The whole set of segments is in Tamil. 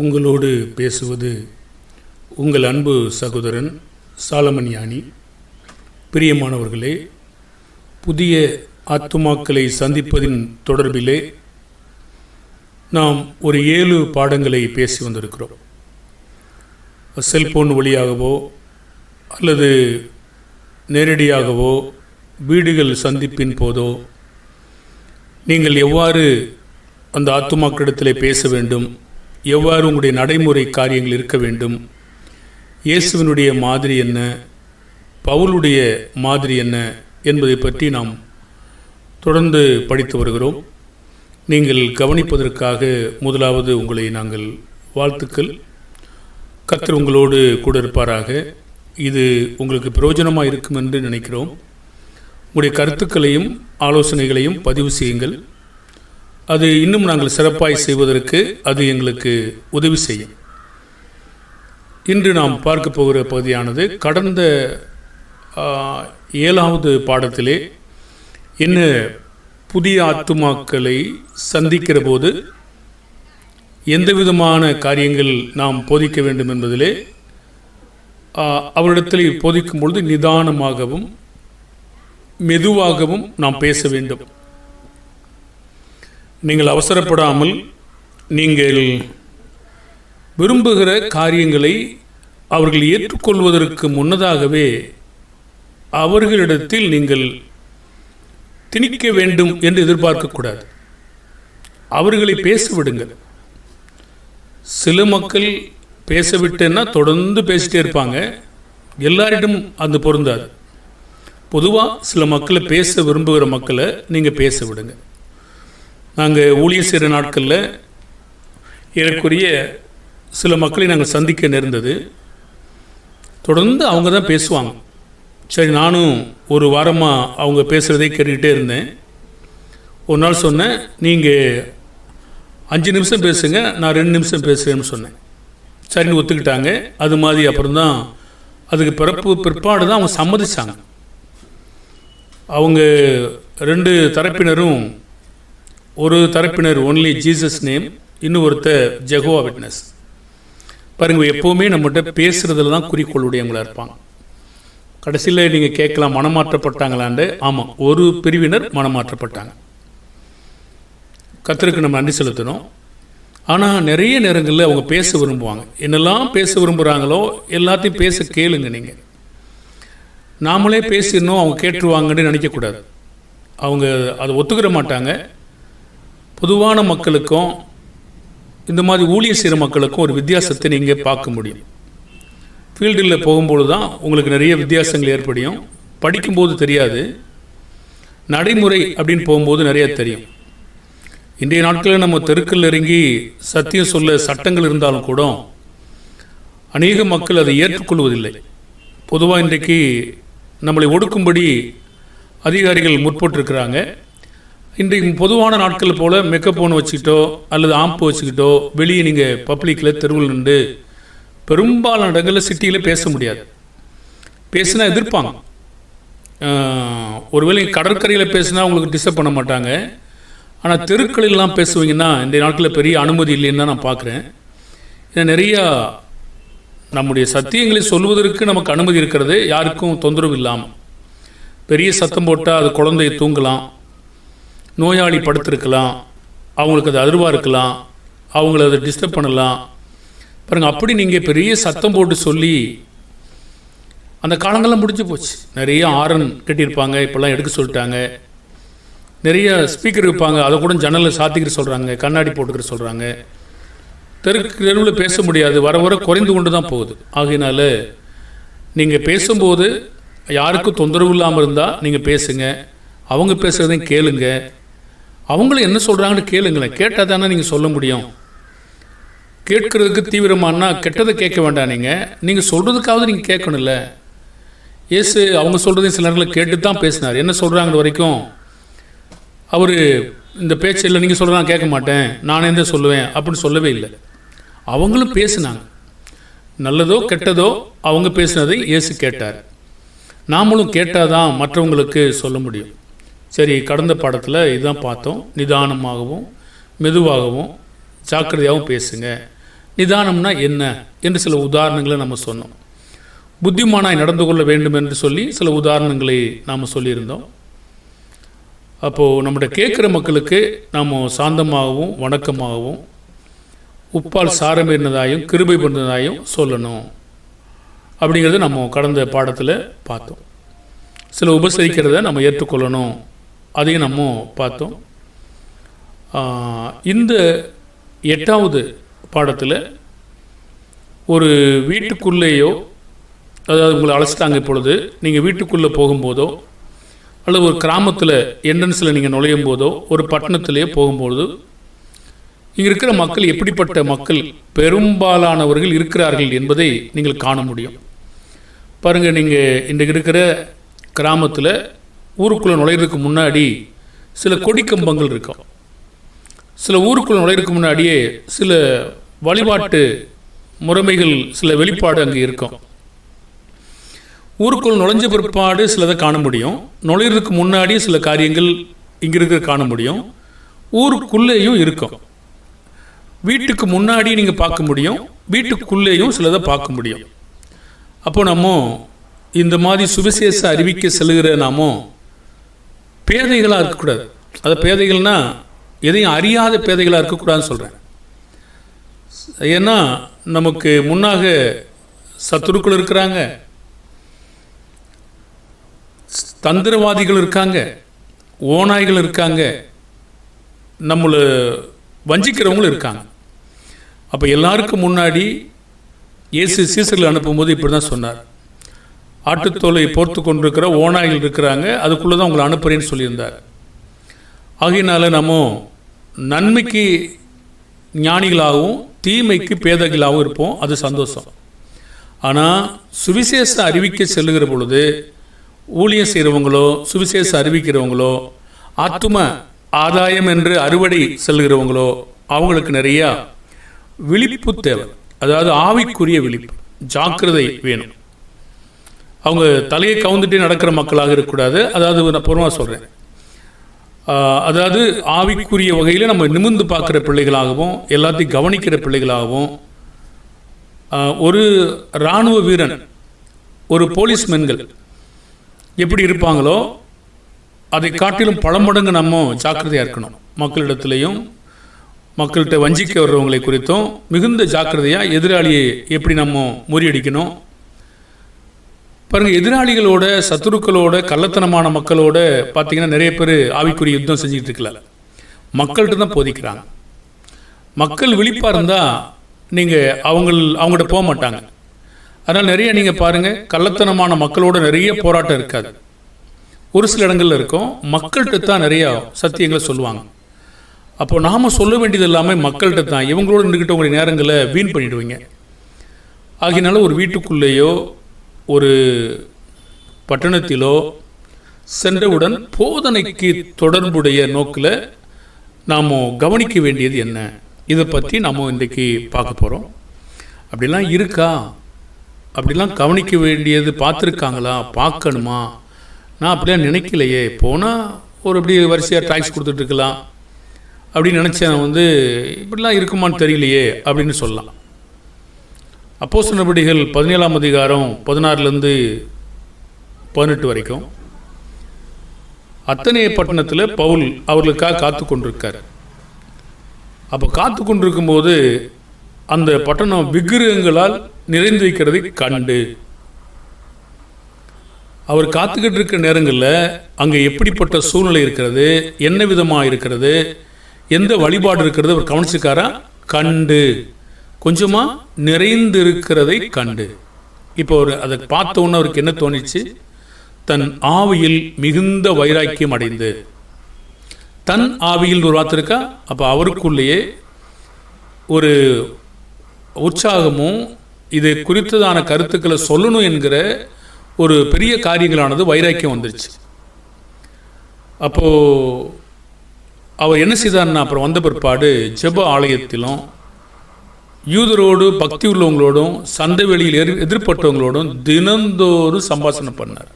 உங்களோடு பேசுவது உங்கள் அன்பு சகோதரன் சாலமன் ஞானி. பிரியமானவர்களே, புதிய ஆத்துமாக்களை சந்திப்பதின் தொடர்பிலே நாம் ஒரு 7 பாடங்களை பேசி வந்திருக்கிறோம். செல்போன் வழியாகவோ அல்லது நேரடியாகவோ வீடுகள் சந்திப்பின் போதோ நீங்கள் எவ்வாறு அந்த ஆத்துமாக்களிடத்தில் பேச வேண்டும், எவ்வாறு உங்களுடைய நடைமுறை காரியங்கள் இருக்க வேண்டும், இயேசுவினுடைய மாதிரி என்ன, பவுலுடைய மாதிரி என்ன என்பதை பற்றி நாம் தொடர்ந்து படித்து வருகிறோம். நீங்கள் கவனிப்பதற்காக முதலாவது உங்களை நாங்கள் வாழ்த்துக்கள். கர்த்தர் உங்களோடு கூட இருப்பாராக. இது உங்களுக்கு பிரயோஜனமாக இருக்கும் என்று நினைக்கிறோம். உங்களுடைய கருத்துக்களையும் ஆலோசனைகளையும் பதிவு செய்யுங்கள். அது இன்னும் நாங்கள் சிறப்பாய் செய்வதற்கு அது எங்களுக்கு உதவி செய்யும். இன்று நாம் பார்க்க போகிற பகுதியானது கடந்த 7வது பாடத்திலே என்ன புதிய ஆத்துமாக்களை சந்திக்கிற போது எந்த விதமான காரியங்கள் நாம் போதிக்க வேண்டும் என்பதிலே அவரிடத்தில் போதிக்கும் பொழுது நிதானமாகவும் மெதுவாகவும் நாம் பேச வேண்டும். நீங்கள் அவசரப்படாமல் நீங்கள் விரும்புகிற காரியங்களை அவர்கள் ஏற்றுக்கொள்வதற்கு முன்னதாகவே அவர்களிடத்தில் நீங்கள் திணிக்க வேண்டும் என்று எதிர்பார்க்கக்கூடாது. அவர்களை பேச விடுங்கள். சில மக்கள் பேசவிட்டேன்னா தொடர்ந்து பேசிட்டே இருப்பாங்க. எல்லாரிடம் அது பொருந்தாது. பொதுவாக சில மக்களை பேச விரும்புகிற மக்களை நீங்கள் பேச விடுங்க. நாங்கள் ஊழியர் செய்கிற நாட்களில் ஏறக்குரிய சில மக்களை நாங்கள் சந்திக்க நேர்ந்தது. தொடர்ந்து அவங்க தான் பேசுவாங்க. சரி, நானும் ஒரு வாரமாக அவங்க பேசுகிறதே கேட்டுக்கிட்டே இருந்தேன். ஒரு நாள் சொன்னேன், நீங்கள் 5 நிமிஷம் பேசுங்க, நான் 2 நிமிஷம் பேசுகிறேன்னு சொன்னேன். சரின்னு ஒத்துக்கிட்டாங்க. அது மாதிரி அப்புறம்தான் அதுக்கு பிற்பாடு தான் அவங்க சம்மதிச்சாங்க. அவங்க 2 தரப்பினரும், ஒரு தரப்பினர் ஒன்லி ஜீசஸ் நேம், இன்னொருத்தர் ஜெகோவா விட்னஸ். பாருங்கள், எப்போவுமே நம்மகிட்ட பேசுகிறதுல தான் குறிக்கோளுடையவங்களாக இருப்பாங்க. கடைசியில் நீங்கள் கேட்கலாம், மனமாற்றப்பட்டாங்களாண்டு. ஆமாம், ஒரு பிரிவினர் மனமாற்றப்பட்டாங்க. கர்த்தருக்கு நம்ம நன்றி செலுத்தணும். ஆனால் நிறைய நேரங்களில் அவங்க பேச விரும்புவாங்க. என்னெல்லாம் பேச விரும்புகிறாங்களோ எல்லாத்தையும் பேச கேளுங்க. நீங்கள் நாமளே பேசிடணும் அவங்க கேட்டுருவாங்கன்னு நினைக்கக்கூடாது. அவங்க அதை ஒத்துக்கிற மாட்டாங்க. பொதுவான மக்களுக்கும் இந்த மாதிரி ஊழியர் செய்கிற மக்களுக்கும் ஒரு வித்தியாசத்தை நீங்கள் பார்க்க முடியும். ஃபீல்டில் போகும்போது தான் உங்களுக்கு நிறைய வித்தியாசங்கள் ஏற்படும். படிக்கும்போது தெரியாது, நடைமுறை அப்படின்னு போகும்போது நிறையா தெரியும். இன்றைய நாட்களில் நம்ம தெருக்கள் இறங்கி சத்தியம் சொல்ல சட்டங்கள் இருந்தாலும் கூட அநேக மக்கள் அதை ஏற்றுக்கொள்வதில்லை. பொதுவாக இன்றைக்கு நம்மளை ஒடுக்கும்படி அதிகாரிகள் முற்பட்டிருக்கிறாங்க. இன்றைக்கு பொதுவான நாட்கள் போல் மேக்கப் ஒன்று வச்சுக்கிட்டோ அல்லது ஆம்பு வச்சுக்கிட்டோ வெளியே நீங்கள் பப்ளிக்கில் தெருவில் நின்று பெரும்பாலான இடங்களில் சிட்டியில் பேச முடியாது. பேசினா எதிர்ப்பாங்க. ஒருவேளை கடற்கரையில் பேசினா உங்களுக்கு டிஸ்டர்ப் பண்ண மாட்டாங்க. ஆனால் தெருக்களெல்லாம் பேசுவீங்கன்னா இந்த நாட்களில் பெரிய அனுமதி இல்லைன்னு தான் நான் பார்க்குறேன். ஏன்னா நிறையா நம்முடைய சத்தியங்களை சொல்வதற்கு நமக்கு அனுமதி இருக்கிறது, யாருக்கும் தொந்தரவு இல்லாமல். பெரிய சத்தம் போட்டால் அது குழந்தைய தூங்கலாம், நோயாளி படுத்திருக்கலாம், அவங்களுக்கு அது அதிர்வாக இருக்கலாம், அவங்கள அதை டிஸ்டர்ப் பண்ணலாம். பாருங்கள், அப்படி நீங்கள் பெரிய சத்தம் போட்டு சொல்லி அந்த காலங்கள்லாம் முடிஞ்சு போச்சு. நிறைய ஆரன் கட்டியிருப்பாங்க, இப்போல்லாம் எடுக்க சொல்லிட்டாங்க. நிறைய ஸ்பீக்கர் வைப்பாங்க, அதை கூட ஜன்னலில் சாத்திக்கிட்டு சொல்கிறாங்க, கண்ணாடி போட்டுக்கிட்டு சொல்கிறாங்க. தெருவில் பேச முடியாது, வர வர குறைந்து கொண்டு தான் போகுது. ஆகையினால நீங்கள் பேசும்போது யாருக்கும் தொந்தரவு இல்லாமல் இருந்தால் நீங்கள் பேசுங்க. அவங்க பேசுகிறதையும் கேளுங்க. அவங்களும் என்ன சொல்கிறாங்கன்னு கேளுங்களேன். கேட்டால் தானே நீங்கள் சொல்ல முடியும். கேட்கறதுக்கு தீவிரமானா கெட்டதை கேட்க வேண்டாம். நீங்கள் சொல்கிறதுக்காவது நீங்கள் கேட்கணும்ல. இயேசு அவங்க சொல்கிறதையும் சில நேரங்களில் கேட்டு தான் பேசினார். என்ன சொல்கிறாங்க வரைக்கும் அவர் இந்த பேச்சு இல்லை, நீங்கள் சொல்கிறதா கேட்க மாட்டேன், நானே தான் சொல்லுவேன் அப்படின்னு சொல்லவே இல்லை. அவங்களும் பேசினாங்க. நல்லதோ கெட்டதோ அவங்க பேசினதை இயேசு கேட்டார். நாமளும் கேட்டால் தான் மற்றவங்களுக்கு சொல்ல முடியும். சரி, கடந்த பாடத்தில் இதுதான் பார்த்தோம். நிதானமாகவும் மெதுவாகவும் ஜாக்கிரதையாகவும் பேசுங்க. நிதானம்னா என்ன என்று சில உதாரணங்களை நம்ம சொன்னோம். புத்திமானாய் நடந்து கொள்ள வேண்டும் என்று சொல்லி சில உதாரணங்களை நாம் சொல்லியிருந்தோம். அப்போது நம்முடைய கேட்குற மக்களுக்கு நாம் சாந்தமாகவும் வணக்கமாகவும் உப்பால் சாரம் இருந்ததாயும் கிருபை பண்ணதாயும் சொல்லணும் அப்படிங்கிறத நம்ம கடந்த பாடத்தில் பார்த்தோம். சில உபசரிக்கிறத நம்ம ஏற்றுக்கொள்ளணும், அதையும் நம்ம பார்த்தோம். இந்த 8வது பாடத்தில் ஒரு வீட்டுக்குள்ளேயோ, அதாவது உங்களை அழைச்சிட்டாங்க இப்பொழுது, நீங்கள் வீட்டுக்குள்ளே போகும்போதோ அல்லது ஒரு கிராமத்தில் என்ட்ரன்ஸில் நீங்கள் நுழையும் போதோ ஒரு பட்டணத்திலேயே போகும்போது இங்கே இருக்கிற மக்கள் எப்படிப்பட்ட மக்கள் பெரும்பாலானவர்கள் இருக்கிறார்கள் என்பதை நீங்கள் காண முடியும். பாருங்கள், நீங்கள் இன்றைக்கு இருக்கிற கிராமத்தில் ஊருக்குள்ளே நுழையிறதுக்கு முன்னாடி சில கொடிக்கம்பங்கள் இருக்கும். சில ஊருக்குள்ளே நுழையிறதுக்கு முன்னாடியே சில வழிபாட்டு முறைமைகள், சில வெளிப்பாடு அங்கே இருக்கும். ஊருக்குள் நுழைஞ்ச பிற்பாடு சிலதை காண முடியும். நுழையிறதுக்கு முன்னாடி சில காரியங்கள் இங்கே இருக்கிற காண முடியும். ஊருக்குள்ளேயும் இருக்கும். வீட்டுக்கு முன்னாடி நீங்கள் பார்க்க முடியும், வீட்டுக்குள்ளேயும் சிலதை பார்க்க முடியும். அப்போ நம்ம இந்த மாதிரி சுவிசேஷ அறிவிக்க செல்கிற நாமோ பேதைகளாக இருக்கக்கூடாது. அது பேதைகள்னா எதையும் அறியாத பேதைகளாக இருக்கக்கூடாதுன்னு சொல்கிறேன். ஏன்னா நமக்கு முன்னாக சத்துருக்கள் இருக்கிறாங்க, தந்திரவாதிகள் இருக்காங்க, ஓநாய்கள் இருக்காங்க, நம்மளை வஞ்சிக்கிறவங்களும் இருக்காங்க. அப்போ எல்லாருக்கும் முன்னாடி இயேசு சீசர்களை அனுப்பும்போது இப்படி தான் சொன்னார். ஆட்டுத்தோலை போர்த்து கொண்டிருக்கிற ஓநாய்கள் இருக்கிறாங்க, அதுக்குள்ளே தான் உங்களை அனுப்புகிறேன்னு சொல்லியிருந்தார். ஆகையினால நம்ம நன்மைக்கு ஞானிகளாகவும் தீமைக்கு பேதைகளாகவும் இருப்போம், அது சந்தோஷம். ஆனால் சுவிசேஷ அறிவிக்க செல்லுகிற பொழுது ஊழியம் செய்கிறவங்களோ சுவிசேஷ அறிவிக்கிறவங்களோ ஆத்தும ஆதாயம் என்று அறுவடை செல்கிறவங்களோ அவங்களுக்கு நிறையா விழிப்பு தேவை. அதாவது ஆவிக்குரிய விழிப்பு, ஜாக்கிரதை வேணும். அவங்க தலையை கவுந்துட்டே நடக்கிற மக்களாக இருக்கக்கூடாது. அதாவது நான் பொறுமையாக சொல்கிறேன், அதாவது ஆவிக்குரிய வகையில் நம்ம நிமிர்ந்து பார்க்குற பிள்ளைகளாகவும் எல்லாத்தையும் கவனிக்கிற பிள்ளைகளாகவும், ஒரு இராணுவ வீரன், ஒரு போலீஸ்மென்கள் எப்படி இருப்பாங்களோ அதை காட்டிலும் பல மடங்கு நம்ம ஜாக்கிரதையாக இருக்கணும். மக்களிடத்துலையும் மக்கள்கிட்ட வஞ்சிக்க வர்றவங்களை குறித்தும் மிகுந்த ஜாக்கிரதையாக எதிராளியை எப்படி நம்ம முறியடிக்கணும். பாருங்கள், எதிராளிகளோட சத்துருக்களோட கள்ளத்தனமான மக்களோட பார்த்திங்கன்னா நிறைய பேர் ஆவிக்குரிய யுத்தம் செஞ்சுக்கிட்டு இருக்கல, மக்கள்கிட்ட தான் போதிக்கிறாங்க. மக்கள் விழிப்பாக இருந்தால் நீங்கள் அவங்கள்ட்ட போக மாட்டாங்க. அதனால் நிறைய நீங்கள் பாருங்கள், கள்ளத்தனமான மக்களோட நிறைய போராட்டம் இருக்காது. ஒரு சில இடங்களில் இருக்கும், மக்கள்கிட்ட தான் நிறையா சத்தியங்களை சொல்லுவாங்க. அப்போ நாம் சொல்ல வேண்டியது எல்லாமே மக்கள்கிட்ட தான். இவங்களோடு நின்றுக்கிட்ட உங்களுடைய நேரங்களை வீண் பண்ணிவிடுவீங்க. ஆகினால ஒரு வீட்டுக்குள்ளேயோ ஒரு பட்டணத்திலோ சென்றவுடன் போதனைக்கு தொடர்புடைய நோக்கில் நாம் கவனிக்க வேண்டியது என்ன, இதை பற்றி நாம் இன்றைக்கு பார்க்க போகிறோம். அப்படிலாம் இருக்கா, அப்படிலாம் கவனிக்க வேண்டியது பார்த்துருக்காங்களா, பார்க்கணுமா? நான் அப்படிலாம் நினைக்கலையே, போனால் ஒரு அப்படி வரிசையாக டாக்ஸ் கொடுத்துட்ருக்கலாம் அப்படின்னு நினச்சேன். இப்படிலாம் இருக்குமான்னு தெரியலையே அப்படின்னு சொல்லலாம். அப்போஸ்தலர் நடபடிகள் 17ஆம் அதிகாரம் 16-18 வரைக்கும் அத்தனே பட்டணத்தில் பவுல் அவர்களுக்காக காத்து கொண்டிருக்கார். அப்போ காத்து கொண்டிருக்கும்போது அந்த பட்டணம் விக்கிரகங்களால் நிறைந்து வைக்கிறதை கண்டு, அவர் காத்துக்கிட்டு இருக்கிற நேரங்களில் அங்கே எப்படிப்பட்ட சூழ்நிலை இருக்கிறது, என்ன விதமாக இருக்கிறது, எந்த வழிபாடு இருக்கிறது அவர் கவனிச்சுக்காரா. கண்டு கொஞ்சமாக நிறைந்து இருக்கிறதை கண்டு, இப்போ அதை பார்த்த உடனே அவருக்கு என்ன தோணிச்சு? தன் ஆவியில் மிகுந்த வைராக்கியம் அடைந்து, தன் ஆவியில் ஒரு வார்த்தை இருக்கா, அப்போ அவருக்குள்ளேயே ஒரு உற்சாகமும் இது குறித்ததான கருத்துக்களை சொல்லணும் என்கிற ஒரு பெரிய காரியங்களானது வைராக்கியம் வந்துருச்சு. அப்போது அவர் என்ன செய்தார்னா, அப்புறம் வந்த பிற்பாடு ஜெப ஆலயத்திலும் யூதரோடு பக்தி உள்ளவங்களோடும் சந்தை வெளியில் எதிர்பட்டவங்களோடும் தினந்தோறும் சம்பாஷணை பண்ணார்.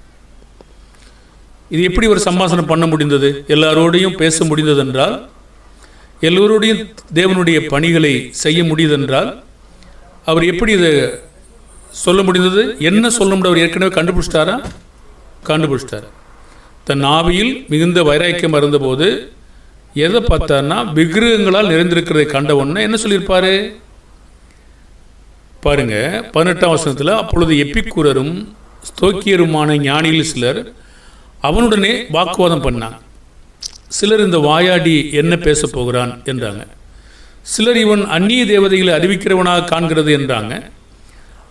இது எப்படி ஒரு சம்பாஷணை பண்ண முடிந்தது? எல்லாரோடையும் பேச முடிந்ததென்றால், எல்லோருடையும் தேவனுடைய பணிகளை செய்ய முடியுதென்றால், அவர் எப்படி இதை சொல்ல முடிந்தது? என்ன சொல்ல முடியும்? அவர் ஏற்கனவே கண்டுபிடிச்சிட்டார். தன் ஆவியில் மிகுந்த வைராக்கியம் இருந்தபோது எதை பார்த்தார்னா, விக்கிரகங்களால் நிறைந்திருக்கிறதை கண்ட உடனே என்ன சொல்லியிருப்பாரு பாருங்க. 18ஆம் வசனத்தில், அப்பொழுது எப்பிக்கூரரும் ஸ்தோக்கியருமான ஞானிகள் சிலர் அவனுடனே வாக்குவாதம் பண்ணாங்க. சிலர் இந்த வாயாடி என்ன பேச போகிறான் என்றாங்க. சிலர் இவன் அந்நிய தேவதைகளை அறிவிக்கிறவனாக காண்கிறது என்றாங்க.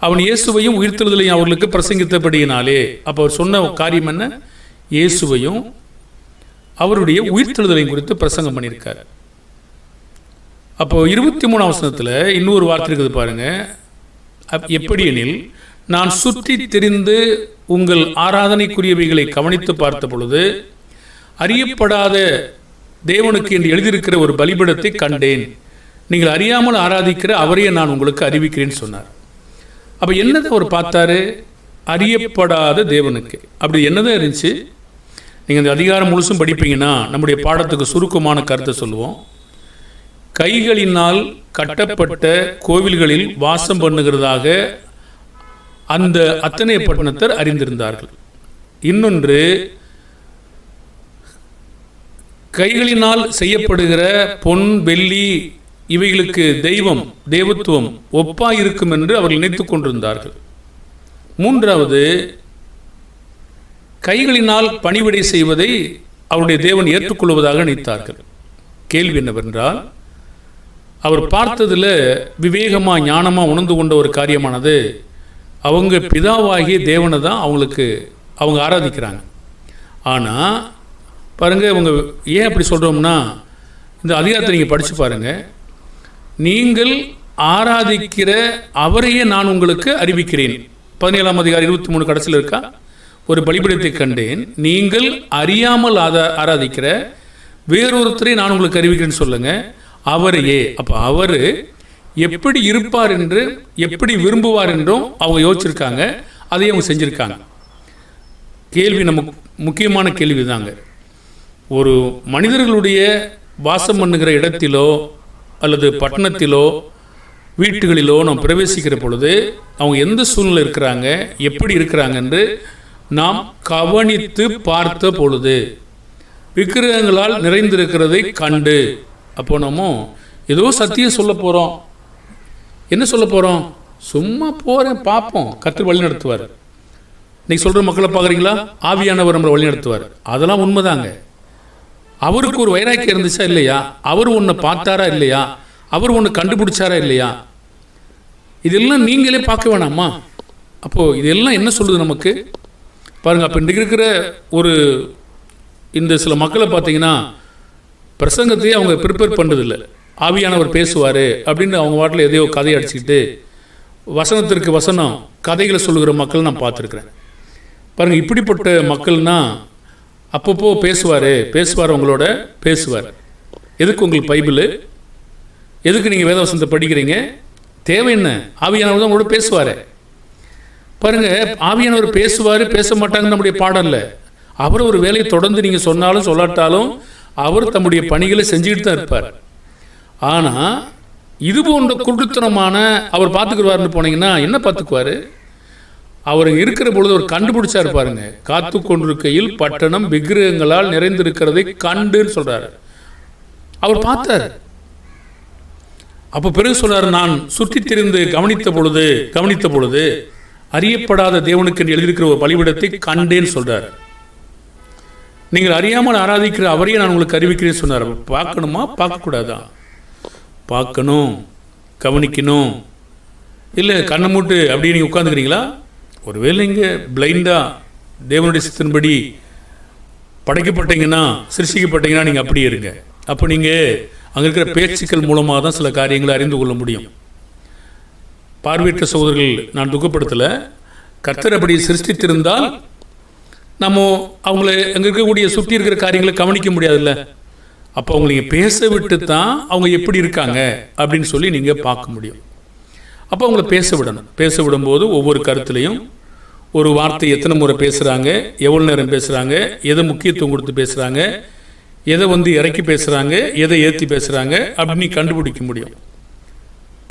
அவன் இயேசுவையும் உயிர்த்தெழுதலையும் அவர்களுக்கு பிரசங்கித்தபடியினாலே. அப்போ அவர் சொன்ன காரியம் என்ன? இயேசுவையும் அவருடைய உயிர்த்தெழுதலையும் குறித்து பிரசங்கம் பண்ணியிருக்கார். அப்போ 23ஆம் வசனத்தில் இன்னொரு வார்த்தை இருக்குது பாருங்க. எப்படி எனில், நான் சுற்றி திரிந்து உங்கள் ஆராதனைக்குரியவைகளை கவனித்து பார்த்த பொழுது அறியப்படாத தேவனுக்கு என்று எழுதியிருக்கிற ஒரு பலிபீடத்தை கண்டேன். நீங்கள் அறியாமல் ஆராதிக்கிற அவரையே நான் உங்களுக்கு அறிவிக்கிறேன்னு சொன்னார். அப்போ என்னதை அவர் பார்த்தாரு? அறியப்படாத தேவனுக்கு. அப்படி என்னதான் இருந்துச்சு? நீங்கள் இந்த அதிகாரம் முழுசும் படிப்பீங்கன்னா நம்முடைய பாடத்துக்கு சுருக்கமான கருத்தை சொல்லுவோம். கைகளினால் கட்டப்பட்ட கோவில்களில் வாசம் பண்ணுகிறதாக அந்த அத்தனை பட்டணத்தர் அறிந்திருந்தார்கள். இன்னொன்று, கைகளினால் செய்யப்படுகிற பொன், வெள்ளி இவைகளுக்கு தேவத்துவம் ஒப்பாயிருக்கும் என்று அவர்கள் நினைத்துக் கொண்டிருந்தார்கள். மூன்றாவது, கைகளினால் பணிவிடை செய்வதை அவருடைய தேவன் ஏற்றுக்கொள்வதாக நினைத்தார்கள். கேள்வி என்னவென்றால், அவர் பார்த்ததில் விவேகமாக ஞானமாக உணர்ந்து கொண்ட ஒரு காரியமானது, அவங்க பிதாவாகிய தேவனை தான் அவங்க ஆராதிக்கிறாங்க. ஆனால் பாருங்கள், இவங்க ஏன் அப்படி சொல்கிறோம்னா, இந்த அதிகாரத்தை நீங்கள் படித்து பாருங்கள். நீங்கள் ஆராதிக்கிற அவரையே நான் உங்களுக்கு அறிவிக்கிறேன். 17ஆம் அதிகாரம் 23 கடைசியில் இருக்கா? ஒரு பலிபீடத்தை கண்டேன், நீங்கள் அறியாமல் ஆராதிக்கிற வேறொருத்தரை நான் உங்களுக்கு அறிவிக்கிறேன்னு சொல்லுங்க, அவரையே. அப்போ அவர் எப்படி இருப்பார் என்று, எப்படி விரும்புவார் என்றும் அவங்க யோசிச்சிருக்காங்க. அதையும் அவங்க செஞ்சுருக்காங்க. கேள்வி நமக்கு முக்கியமான கேள்வி தாங்க. ஒரு மனிதர்களுடைய வாசம் பண்ணுகிற இடத்திலோ அல்லது பட்டணத்திலோ வீட்டுகளிலோ நாம் பிரவேசிக்கிற பொழுது அவங்க எந்த சூழ்நிலை இருக்கிறாங்க, எப்படி இருக்கிறாங்க என்று நாம் கவனித்து பார்த்த பொழுது விக்கிரகங்களால் நிறைந்திருக்கிறதை கண்டு, அப்போ நம்ம ஏதோ சத்தியம் சொல்ல போகிறோம். என்ன சொல்ல போகிறோம்? சும்மா போகிறேன், பார்ப்போம், கர்த்தர் வழி நடத்துவார். இன்னைக்கு சொல்கிற மக்களை பார்க்குறீங்களா? ஆவியானவர் நம்மளை வழி நடத்துவார். அதெல்லாம் உண்மைதாங்க. அவருக்கு ஒரு வைராக்கியம் இருந்துச்சா இல்லையா? அவர் ஒன்று பார்த்தாரா இல்லையா? அவர் ஒன்று கண்டுபிடிச்சாரா இல்லையா? இதெல்லாம் நீங்களே பார்க்க வேணாமா? அப்போது இதெல்லாம் என்ன சொல்லுது நமக்கு பாருங்கள். அப்போ இன்றைக்கு இருக்கிற இந்த சில மக்களை பார்த்தீங்கன்னா, பிரசங்கத்தையே அவங்க ப்ரிப்பேர் பண்ணுறதில்லை. ஆவியானவர் பேசுவார் அப்படின்னு அவங்க வாட்டில் எதையோ கதையை அடிச்சுக்கிட்டு வசனத்திற்கு வசனம் கதைகளை சொல்லுகிற மக்கள் நான் பார்த்துருக்குறேன். பாருங்கள், இப்படிப்பட்ட மக்கள்னால் அப்பப்போ பேசுவார், உங்களோட பேசுவார். எதுக்கு உங்களுக்கு பைபிள்? எதுக்கு நீங்கள் வேதவசனத்தை படிக்கிறீங்க? தேவை என்ன? ஆவியானவர் தான் உங்களோட பேசுவார். பாருங்கள், ஆவியானவர் பேசுவார், பேச மாட்டாங்கன்னு நம்முடைய பாடம் இல்லை. அவர் ஒரு வேலையை தொடர்ந்து நீங்கள் சொன்னாலும் சொல்லாட்டாலும் அவர் தம்முடைய பணிகளை செஞ்சுக்கிட்டு தான் இருப்பார். ஆனால் இது போன்ற குருட்டுத்தனமான அவர் பார்த்துக்குவார்னு போனீங்கன்னா என்ன பார்த்துக்குவார்? அவர் இருக்கிற பொழுது அவர் கண்டுபிடிச்சா இருப்பாருங்க. காத்து கொண்டிருக்கையில் பட்டணம் விக்கிரகங்களால் நிறைந்திருக்கிறதை கண்டுன்னு சொல்றாரு. அவர் பார்த்தார். அப்போ பிறகு சொல்றாரு, நான் சுற்றி திரிந்து கவனித்த பொழுது அறியப்படாத தேவனுக்கு என்று எழுதியிருக்கிற ஒரு பலிபீடத்தை கண்டேன்னு சொல்றாரு. நீங்கள் அறியாமல் ஆராதிக்கிற அவரையே நான் உங்களுக்கு அறிவிக்கிறேன்னு சொன்னார். பார்க்கணுமா பார்க்கக்கூடாதா? பார்க்கணும், கவனிக்கணும். இல்லை கண்ணை மூட்டு அப்படியே நீங்கள் உட்காந்துக்கிறீங்களா? ஒருவேளை இங்கே பிளைண்டாக தேவனுடைய சித்தத்தின்படி படைக்கப்பட்டீங்கன்னா, சிருஷ்டிக்கப்பட்டீங்கன்னா நீங்கள் அப்படியே இருங்க. அப்போ நீங்கள் அங்கே இருக்கிற பேச்சுக்கள் மூலமாக தான் சில காரியங்களை அறிந்து கொள்ள முடியும். பார்வையற்ற சகோதரர்கள் நான் துக்கப்படுத்தலை. கர்த்தர் அப்படி சிருஷ்டித்திருந்தால் நம்ம அவங்கள அங்கே இருக்கக்கூடிய சுற்றி இருக்கிற காரியங்களை கவனிக்க முடியாதுல்ல. அப்போ அவங்க நீங்கள் பேச விட்டு தான் அவங்க எப்படி இருக்காங்க அப்படின்னு சொல்லி நீங்கள் பார்க்க முடியும். அப்போ அவங்கள பேச விடணும். பேச விடும்போது ஒவ்வொரு கருத்துலையும் ஒரு வார்த்தை எத்தனை முறை பேசுகிறாங்க, எவ்வளோ நேரம் பேசுகிறாங்க, எதை முக்கியத்துவம் கொடுத்து பேசுகிறாங்க, எதை இறக்கி பேசுகிறாங்க, எதை ஏற்றி பேசுகிறாங்க அப்படின்னு கண்டுபிடிக்க முடியும்.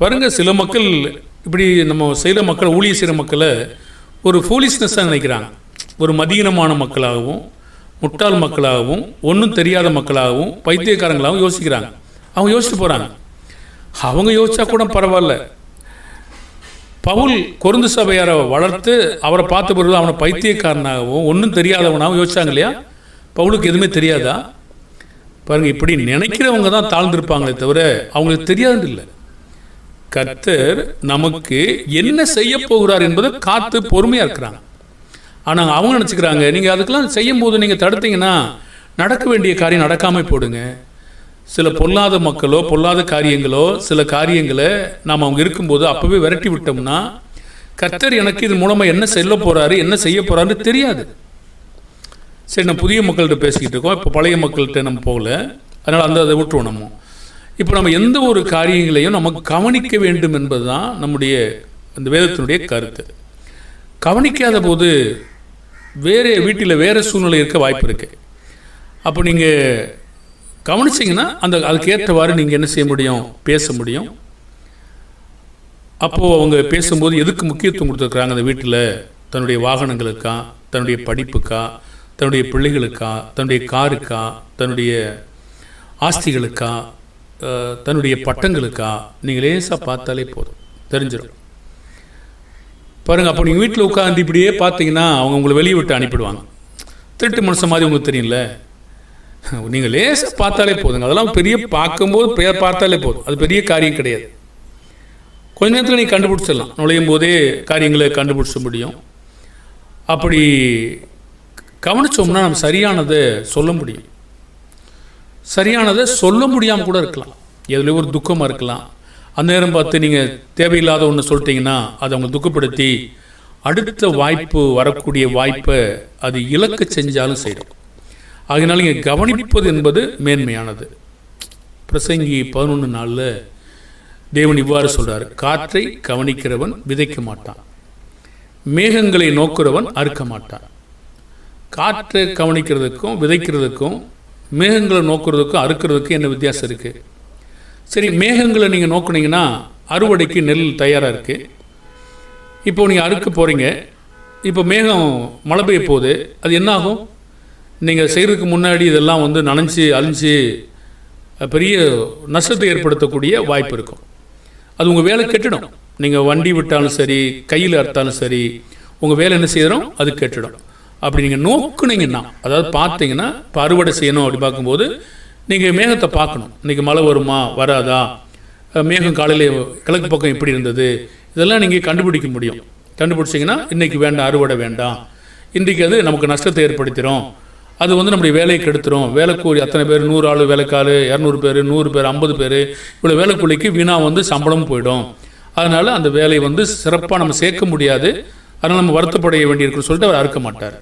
பாருங்கள், சில மக்கள் இப்படி நம்ம செய்கிற மக்களை, ஊழிய செய்கிற மக்களை ஒரு ஃபூலிஷ்னஸ்ஸாக நினைக்கிறாங்க. ஒரு மதீனமான மக்களாகவும், முட்டாள் மக்களாகவும், ஒன்றும் தெரியாத மக்களாகவும், பைத்தியக்காரங்களாகவும் யோசிக்கிறாங்க. அவங்க யோசிச்சு போகிறாங்க. அவங்க யோசிச்சா கூட பரவாயில்ல. பவுல் கொரிந்து சபையாரை வளர்த்து அவரை பார்த்த பிறகு அவனை பைத்தியக்காரனாகவும் ஒன்றும் தெரியாதவனாகவும் யோசிச்சாங்க இல்லையா? பவுலுக்கு எதுவுமே தெரியாதா? பாருங்கள், இப்படி நினைக்கிறவங்க தான் தாழ்ந்திருப்பாங்களே தவிர அவங்களுக்கு தெரியாது இல்லை. கர்த்தர் நமக்கு என்ன செய்ய போகிறார் என்பதை காத்து பொறுமையாக இருக்கிறாங்க. ஆனால் அவங்க நினச்சிக்கிறாங்க, நீங்கள் அதுக்கெல்லாம் செய்யும் போது நீங்கள் தடுத்தீங்கன்னா நடக்க வேண்டிய காரியம் நடக்காமல் போடுங்க. சில பொல்லாத மக்களோ பொல்லாத காரியங்களோ சில காரியங்களை நாம் அவங்க இருக்கும்போது அப்போவே விரட்டி விட்டோம்னா கர்த்தர் எனக்கு இது மூலமாக என்ன சொல்ல போகிறாரு, என்ன செய்ய போகிறாருன்னு தெரியாது. சரி, நம்ம புதிய மக்கள்கிட்ட பேசிக்கிட்டு இருக்கோம். இப்போ பழைய மக்கள்கிட்ட நம்ம போகல, அதனால் அதை விட்டுருவோம். நம்ம இப்போ நம்ம எந்த ஒரு காரியங்களையும் நம்ம கவனிக்க வேண்டும் என்பது தான் நம்முடைய அந்த வேதத்தினுடைய கருத்து. கவனிக்காத போது வேறு வீட்டில் வேறு சூழ்நிலை இருக்க வாய்ப்பு இருக்குது. அப்போ நீங்கள் கவனிச்சிங்கன்னா அதுக்கேற்றவாறு நீங்கள் என்ன செய்ய முடியும், பேச முடியும். அப்போது அவங்க பேசும்போது எதுக்கு முக்கியத்துவம் கொடுத்துருக்குறாங்க அந்த வீட்டில்? தன்னுடைய வாகனங்களுக்கா, தன்னுடைய படிப்புக்கா, தன்னுடைய பிள்ளைகளுக்கா, தன்னுடைய காருக்கா, தன்னுடைய ஆஸ்திகளுக்கா, தன்னுடைய பட்டங்களுக்கா? நீங்கள் லேசாக பார்த்தாலே போதும், தெரிஞ்சிடும். பாருங்கள், அப்போ நீங்கள் வீட்டில் உட்காந்து இப்படியே பார்த்தீங்கன்னா அவங்க உங்களை வெளியே விட்டு அனுப்பிடுவாங்க. திருட்டு மனுஷன் மாதிரி உங்களுக்கு தெரியும்ல. நீங்கள் லேசாக பார்த்தாலே போதுங்க. அதெல்லாம் பெரிய பார்க்கும்போது பார்த்தாலே போதும், அது பெரிய காரியம் கிடையாது. கொஞ்ச நேரத்தில் நீங்கள் கண்டுபிடிச்சிடலாம், நுழையும் போதே காரியங்களை கண்டுபிடிச்ச முடியும். அப்படி கவனித்தோம்னா நம்ம சரியானதை சொல்ல முடியும். சரியானதை சொல்ல முடியாமல் கூட இருக்கலாம், எதுலேயும் ஒரு துக்கமாக இருக்கலாம். அந்த நேரம் பார்த்து நீங்கள் தேவையில்லாத ஒன்று சொல்லிட்டீங்கன்னா அதை அவங்க துக்கப்படுத்தி அடுத்த வாய்ப்பு, வரக்கூடிய வாய்ப்பை அது இலக்க செஞ்சாலும் செய்யும். ஆகினால இங்கே கவனிப்பது என்பது மேன்மையானது. பிரசங்கி 11:4 தேவன் இவ்வாறு சொல்கிறார், காற்றை கவனிக்கிறவன் விதைக்க மாட்டான், மேகங்களை நோக்கிறவன் அறுக்க மாட்டான். காற்றை கவனிக்கிறதுக்கும் விதைக்கிறதுக்கும் மேகங்களை நோக்கிறதுக்கும் அறுக்கிறதுக்கும் என்ன வித்தியாசம் இருக்குது? சரி, மேகங்களை நீங்கள் நோக்குனீங்கன்னா அறுவடைக்கு நெல் தயாராக இருக்குது. இப்போது நீங்கள் அறுக்க போகிறீங்க. இப்போ மேகம் மழை பெய்ய போகுது, அது என்ன ஆகும்? நீங்கள் செய்கிறதுக்கு முன்னாடி இதெல்லாம் நனைஞ்சி அழிஞ்சு பெரிய நஷ்டத்தை ஏற்படுத்தக்கூடிய வாய்ப்பு இருக்கும். அது உங்கள் வேலை கெட்டுடும். நீங்கள் வண்டி விட்டாலும் சரி, கையில் அறுத்தாலும் சரி, உங்கள் வேலை என்ன செய்கிறோம், அது கெட்டுடும். அப்படி நீங்கள் நோக்குனீங்கன்னா, அதாவது பார்த்தீங்கன்னா, இப்போ அறுவடை செய்யணும் அப்படி பார்க்கும்போது நீங்கள் மேகத்தை பார்க்கணும். இன்றைக்கி மழை வருமா வராதா, மேகம் காலையில் கிழக்கு பக்கம் எப்படி இருந்தது, இதெல்லாம் நீங்கள் கண்டுபிடிக்க முடியும். கண்டுபிடிச்சிங்கன்னா இன்றைக்கி வேண்டாம், அறுவடை வேண்டாம், இன்றைக்கி அது நமக்கு நஷ்டத்தை ஏற்படுத்திடும், அது நம்முடைய வேலையை கெடுத்துரும். வேலைக்கூலி அத்தனை பேர், 100 ஆள் வேலைக்கால், 200 பேர், 100 பேர், 50 பேர், இவ்வளோ வேலைக்கூலிக்கு வீணாக சம்பளம் போயிடும். அதனால் அந்த வேலையை சிறப்பாக நம்ம சேர்க்க முடியாது. அதனால் நம்ம வருத்தப்படைய வேண்டியிருக்குன்னு சொல்லிட்டு அவர் அறுக்க மாட்டார்.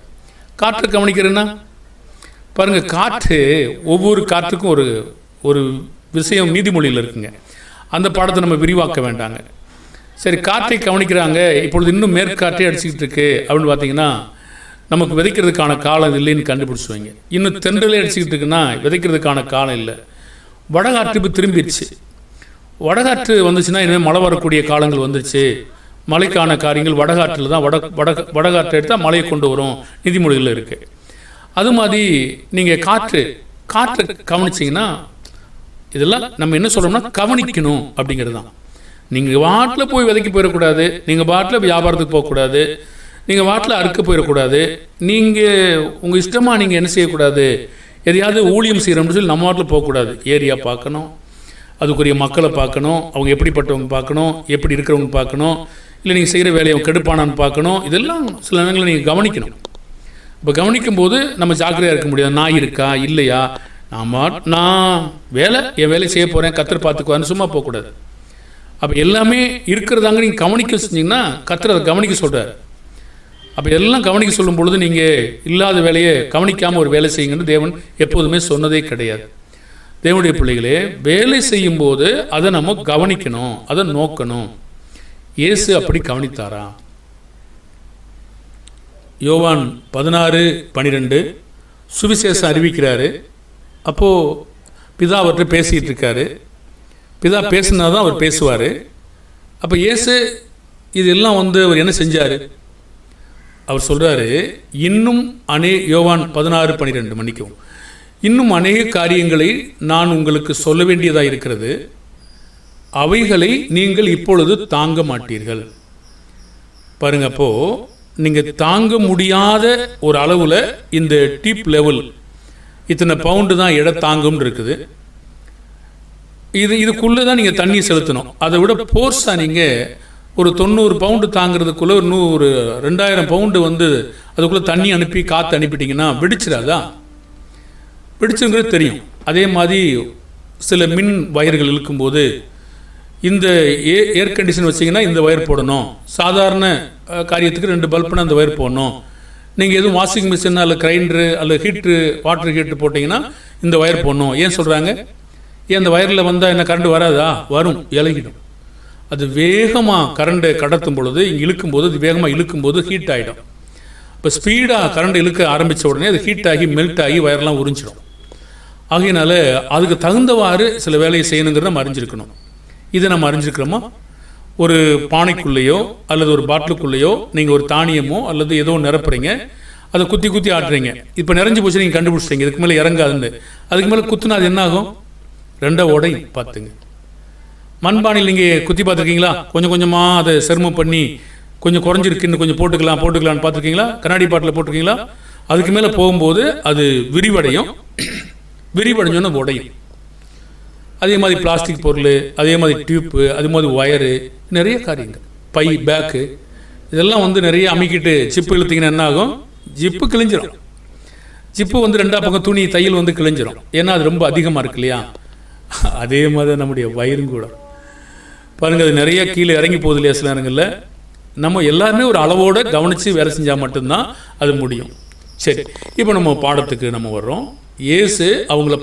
காற்று கவனிக்கிறேன்னா பாருங்கள், காற்று, ஒவ்வொரு காற்றுக்கும் ஒரு ஒரு விஷயம் நீதிமொழியில் இருக்குங்க. அந்த பாடத்தை நம்ம விரிவாக்க வேண்டாங்க. சரி, காற்றை கவனிக்கிறாங்க. இப்பொழுது இன்னும் மேற்காற்றே அடிச்சுக்கிட்டு இருக்கு அப்படின்னு பார்த்தீங்கன்னா நமக்கு விதைக்கிறதுக்கான காலம் இல்லைன்னு கண்டுபிடிச்சுவாங்க. இன்னும் தென்றலே அடிச்சுக்கிட்டு இருக்குன்னா விதைக்கிறதுக்கான காலம் இல்லை. வடகாற்று இப்போ திரும்பிடுச்சு. வடகாற்று வந்துச்சுன்னா இனிமேல் மழை வரக்கூடிய காலங்கள் வந்துருச்சு. மழைக்கான காரியங்கள் வடகாற்றில் தான், வடகாற்றை எடுத்தால் மழையை கொண்டு வரும், நீதிமொழிகளில் இருக்குது. அது மாதிரி நீங்கள் காற்றை கவனிச்சிங்கன்னா, இதெல்லாம் நம்ம என்ன சொல்கிறோம்னா கவனிக்கணும் அப்படிங்கிறது தான். நீங்கள் வாட்டில் போய் விதைக்க போயிடக்கூடாது, நீங்கள் பாட்டில் வியாபாரத்துக்கு போகக்கூடாது, நீங்கள் வாட்டில் அறுக்க போயிடக்கூடாது. நீங்கள் உங்கள் இஷ்டமாக நீங்கள் என்ன செய்யக்கூடாது, எதையாவது ஊழியம் செய்கிறோம்னு சொல்லி நம்ம வாட்டில் போகக்கூடாது. ஏரியா பார்க்கணும், அதுக்குரிய மக்களை பார்க்கணும், அவங்க எப்படிப்பட்டவங்க பார்க்கணும், எப்படி இருக்கிறவங்க பார்க்கணும், இல்லை நீங்கள் செய்கிற வேலையை கெடுப்பானான்னு பார்க்கணும். இதெல்லாம் சில நேரங்களில் நீங்கள் கவனிக்கணும். இப்போ கவனிக்கும்போது நம்ம ஜாக்கிரதையாக இருக்க முடியாது. நான் இருக்கா இல்லையா, நான் என் வேலையை செய்ய போகிறேன், கர்த்தர் பார்த்துக்குவான்னு சும்மா போகக்கூடாது. அப்போ எல்லாமே இருக்கிறதாங்க நீங்கள் கவனிக்க செஞ்சிங்கன்னா கர்த்தர் அதை கவனிக்க சொல்கிறார். அப்போ எல்லாம் கவனிக்க சொல்லும் பொழுது நீங்கள் இல்லாத வேலையை கவனிக்காமல் ஒரு வேலை செய்யுங்கன்னு தேவன் எப்போதுமே சொன்னதே கிடையாது. தேவனுடைய பிள்ளைகளே, வேலை செய்யும்போது அதை நம்ம கவனிக்கணும், அதை நோக்கணும். இயேசு அப்படி கவனித்தாரா? யோவான் 16:12 சுவிசேஷம் அறிவிக்கிறாரு. அப்போது பிதா அவர்கிட்ட பேசிகிட்டு இருக்காரு. பிதா பேசுனா தான் அவர் பேசுவார். அப்போ இயேசு இதெல்லாம் அவர் என்ன செஞ்சார்? அவர் சொல்கிறாரு, இன்னும் யோவான் 16:12 மன்னிக்கவும், இன்னும் அநேக காரியங்களை நான் உங்களுக்கு சொல்ல வேண்டியதாக இருக்கிறது, அவைகளை நீங்கள் இப்பொழுது தாங்க மாட்டீர்கள். பாருங்க, அப்போது நீங்கள் தாங்க முடியாத ஒரு அளவில் இந்த டீப் லெவல் இத்தனை பவுண்டு தான் எடை தாங்கும்னு இருக்குது. இதுக்குள்ளே தான் நீங்கள் தண்ணி செலுத்தணும். அதை விட போர்ஸாக நீங்கள் ஒரு 90 பவுண்டு தாங்கிறதுக்குள்ளே ஒரு 2000 பவுண்டு அதுக்குள்ளே தண்ணி அனுப்பி காற்று அனுப்பிட்டிங்கன்னா வெடிச்சிடாதா? வெடிச்சுங்கிறது தெரியும். அதே மாதிரி சில மின் வயர்கள் இழுக்கும்போது இந்த ஏர் கண்டிஷன் வச்சிங்கன்னா இந்த வயர் போடணும், சாதாரண காரியத்துக்கு 2 பல்புனா அந்த வயர் போடணும். நீங்கள் எதுவும் வாஷிங் மிஷின் அல்லது கிரைண்டரு அல்லது ஹீட்ரு வாட்டர் ஹீட்ரு போட்டிங்கன்னா இந்த வயர் போடணும். ஏன் சொல்கிறாங்க? ஏன் அந்த வயரில் வந்தால் என்ன கரண்ட் வராதா? வரும், இலகிடும். அது வேகமாக கரண்ட்டை கடத்தும் பொழுது, இங்கே இழுக்கும்போது அது வேகமாக இழுக்கும்போது ஹீட் ஆகிடும். இப்போ ஸ்பீடாக கரண்ட் இழுக்க ஆரம்பித்த உடனே அது ஹீட் ஆகி மெல்ட் ஆகி வயர்லாம் உறிஞ்சிடும். ஆகையினால அதுக்கு தகுந்தவாறு சில வேலையை செய்யணுங்கிறத நம்ம அறிஞ்சிருக்கணும். இதை நம்ம அறிஞ்சிருக்கிறோமா? ஒரு பானைக்குள்ளேயோ அல்லது ஒரு பாட்டிலுக்குள்ளேயோ நீங்கள் ஒரு தானியமோ அல்லது ஏதோ நிரப்புறீங்க, அதை குத்தி குத்தி ஆட்டுறீங்க. இப்போ நிறைஞ்சு போச்சு, நீங்கள் கண்டுபிடிச்சிட்டீங்க இதுக்கு மேலே இறங்காதுன்னு. அதுக்கு மேலே குத்துனா அது என்ன ஆகும்? 2 உடையும். பார்த்துங்க, மண்பானையில் நீங்கள் குத்தி பார்த்துருக்கீங்களா? கொஞ்சம் கொஞ்சமாக அதை சிரமம் பண்ணி கொஞ்சம் குறைஞ்சிருக்குன்னு கொஞ்சம் போட்டுக்கலான்னு பார்த்துருக்கீங்களா? கண்ணாடி பாட்டில் போட்டிருக்கீங்களா? அதுக்கு மேலே போகும்போது அது விரிவடைஞ்சோன்னு உடையும். அதே மாதிரி பிளாஸ்டிக் பொருள், அதே மாதிரி டியூப்பு, அதே மாதிரி ஒயரு, நிறைய காரியங்கள், பை, பேக்கு, இதெல்லாம் நிறைய அமைக்கிட்டு ஜிப்பு இழுத்திங்கன்னா என்ன ஆகும்? ஜிப்பு கிழிஞ்சிடும். ஜிப்பு 2 பக்கம் துணி தையல் கிழிஞ்சிடும். ஏன்னா அது ரொம்ப அதிகமாக இருக்கு இல்லையா? அதே மாதிரி நம்முடைய வயிறும் கூட பாருங்கள், அது நிறைய கீழே இறங்கி போகுது இல்லையா? சில நேரங்களில் நம்ம எல்லாருமே ஒரு அளவோடு கவனித்து வேலை செஞ்சால் மட்டும்தான் அது முடியும். சரி, இப்போ நம்ம பாடத்துக்கு நம்ம வர்றோம். இயேசு அவங்கள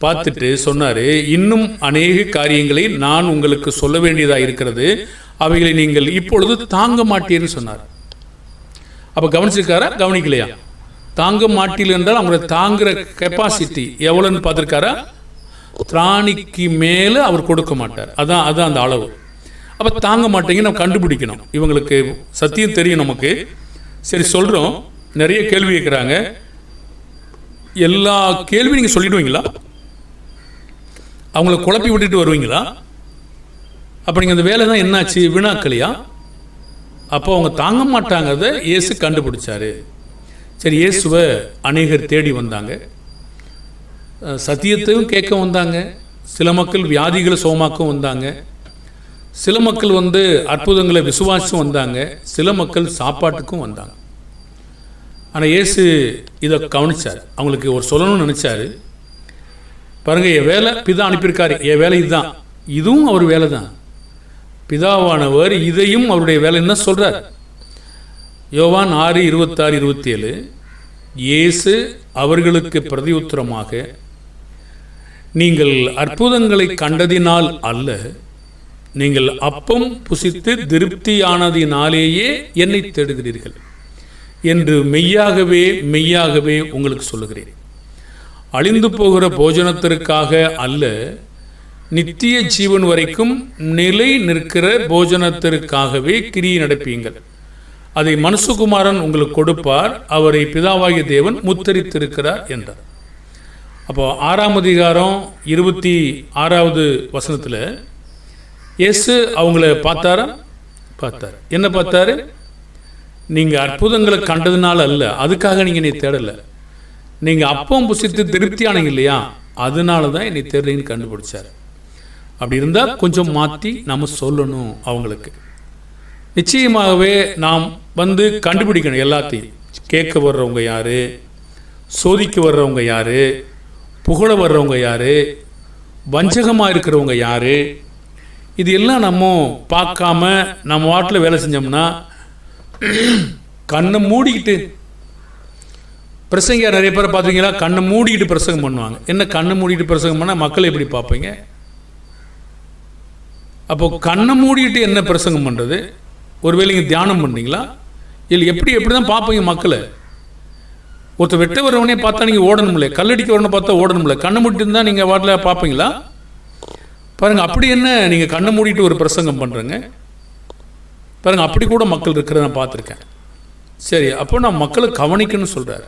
பார்த்துட்டு சொன்னார், இன்னும் அநேக காரியங்களை நான் உங்களுக்கு சொல்ல வேண்டியதாக இருக்கிறது, அவைகளை நீங்கள் இப்பொழுது தாங்க மாட்டீர்னு சொன்னார். அப்போ கவனிச்சிருக்காரா? கவனிக்கலையா? தாங்க மாட்டீர்கள் என்றால் அவங்களோட தாங்குகிற கெப்பாசிட்டி எவ்வளோன்னு பார்த்துருக்காரா? திராணிக்கு மேலே அவர் கொடுக்க மாட்டார். அதான் அந்த அளவு. அப்போ தாங்க மாட்டேங்க நம்ம கண்டுபிடிக்கணும். இவங்களுக்கு சத்தியம் தெரியும் நமக்கு. சரி, சொல்கிறோம். நிறைய கேள்வி கேட்குறாங்க. எல்லா கேள்வியும் நீங்கள் சொல்லிடுவீங்களா? அவங்கள குழப்பி விட்டுட்டு வருவீங்களா? அப்போ நீங்கள் அந்த வேலை தான் என்னாச்சு? வினாக்கலையா? அப்போ அவங்க தாங்க மாட்டாங்கிறத இயேசு கண்டுபிடிச்சாரு. சரி, இயேசுவை அநேகர் தேடி வந்தாங்க, சத்தியத்தையும் கேட்க வந்தாங்க. சில மக்கள் வியாதிகளை சுகமாக்கவும் வந்தாங்க, சில மக்கள் அற்புதங்களை விசுவாசம் வந்தாங்க, சில மக்கள் சாப்பாட்டுக்கும் வந்தாங்க. ஆனால் இயேசு இதை கவனிச்சார். அவங்களுக்கு ஒரு சொல்லணும்னு நினச்சாரு. பாருங்கள், என் வேலை பிதா அனுப்பியிருக்காரு, என் வேலை இதுதான், இதுவும் அவர் வேலை தான். பிதாவானவர் இதையும் அவருடைய வேலைன்னு சொல்கிறார். யோவான் 6:26-27 இயேசு அவர்களுக்கு பிரதியுத்தரமாக, நீங்கள் அற்புதங்களை கண்டதினால் அல்ல, நீங்கள் அப்பம் புசித்து திருப்தியானதினாலேயே என்னை தேடுகிறீர்கள் என்று மெய்யாகவே மெய்யாகவே உங்களுக்கு சொல்லுகிறேன். அழிந்து போகிற போஜனத்திற்காக அல்ல, நித்திய ஜீவன் வரைக்கும் நிலை நிற்கிற போஜனத்திற்காகவே கிரியை நடப்பீங்கள். அதை மனுஷகுமாரன் உங்களுக்கு கொடுப்பார், அவரை பிதாவாகிய தேவன் முத்தரித்திருக்கிறார் என்றார். அப்போ 6ஆம் அதிகாரம் 26வது வசனத்தில் இயேசு அவங்கள பார்த்தார். என்ன பார்த்தாரு? நீங்கள் அற்புதங்களை கண்டதுனால அல்ல, அதுக்காக நீங்கள் என்னை தேடலை, நீங்கள் அப்பம் புசித்து திருப்தியானீங்க இல்லையா, அதனால தான் என்னை தேடுறீங்கன்னு கண்டுபிடிச்சார். அப்படி இருந்தால் கொஞ்சம் மாற்றி நம்ம சொல்லணும் அவங்களுக்கு. நிச்சயமாகவே நாம் கண்டுபிடிக்கணும் எல்லாத்தையும். கேட்க வர்றவங்க யார், சோதிக்க வர்றவங்க யார், புகழ வர்றவங்க யார், வஞ்சகமாக இருக்கிறவங்க யார், இது எல்லாம் நம்ம பார்க்காம நம்ம வாட்டில் வேலை செஞ்சோம்னா, கண்ணை மூடிக்கிட்டு பிரசங்க நிறைய பேரை பார்த்துருக்கீங்களா? கண்ணை மூடிக்கிட்டு பிரசங்கம் பண்ணுவாங்க. என்ன கண்ணை மூடிக்கிட்டு பிரசங்கம் பண்ணால் மக்களை எப்படி பார்ப்பீங்க? அப்போ கண்ணை மூடிக்கிட்டு என்ன பிரசங்கம் பண்ணுறது? ஒருவேளை நீங்கள் தியானம் பண்ணுறீங்களா? இல்லை எப்படி தான் பார்ப்பீங்க மக்களை? ஒருத்தர் வெட்ட வரவனே பார்த்தா நீங்கள் ஓடணும்ல, கல்லடிக்க வரவனை பார்த்தா ஓடணும்ல, கண்ணை மூடிட்டு இருந்தால் நீங்கள் வாட்டில் பார்ப்பீங்களா? பாருங்கள், அப்படி என்ன நீங்கள் கண்ணை மூடிட்டு ஒரு பிரசங்கம் பண்ணுறங்க? பாருங்கள், அப்படி கூட மக்கள் இருக்கிறத நான் பார்த்துருக்கேன். சரி, அப்போ நான் மக்களை கவனிக்கணும்னு சொல்கிறார்.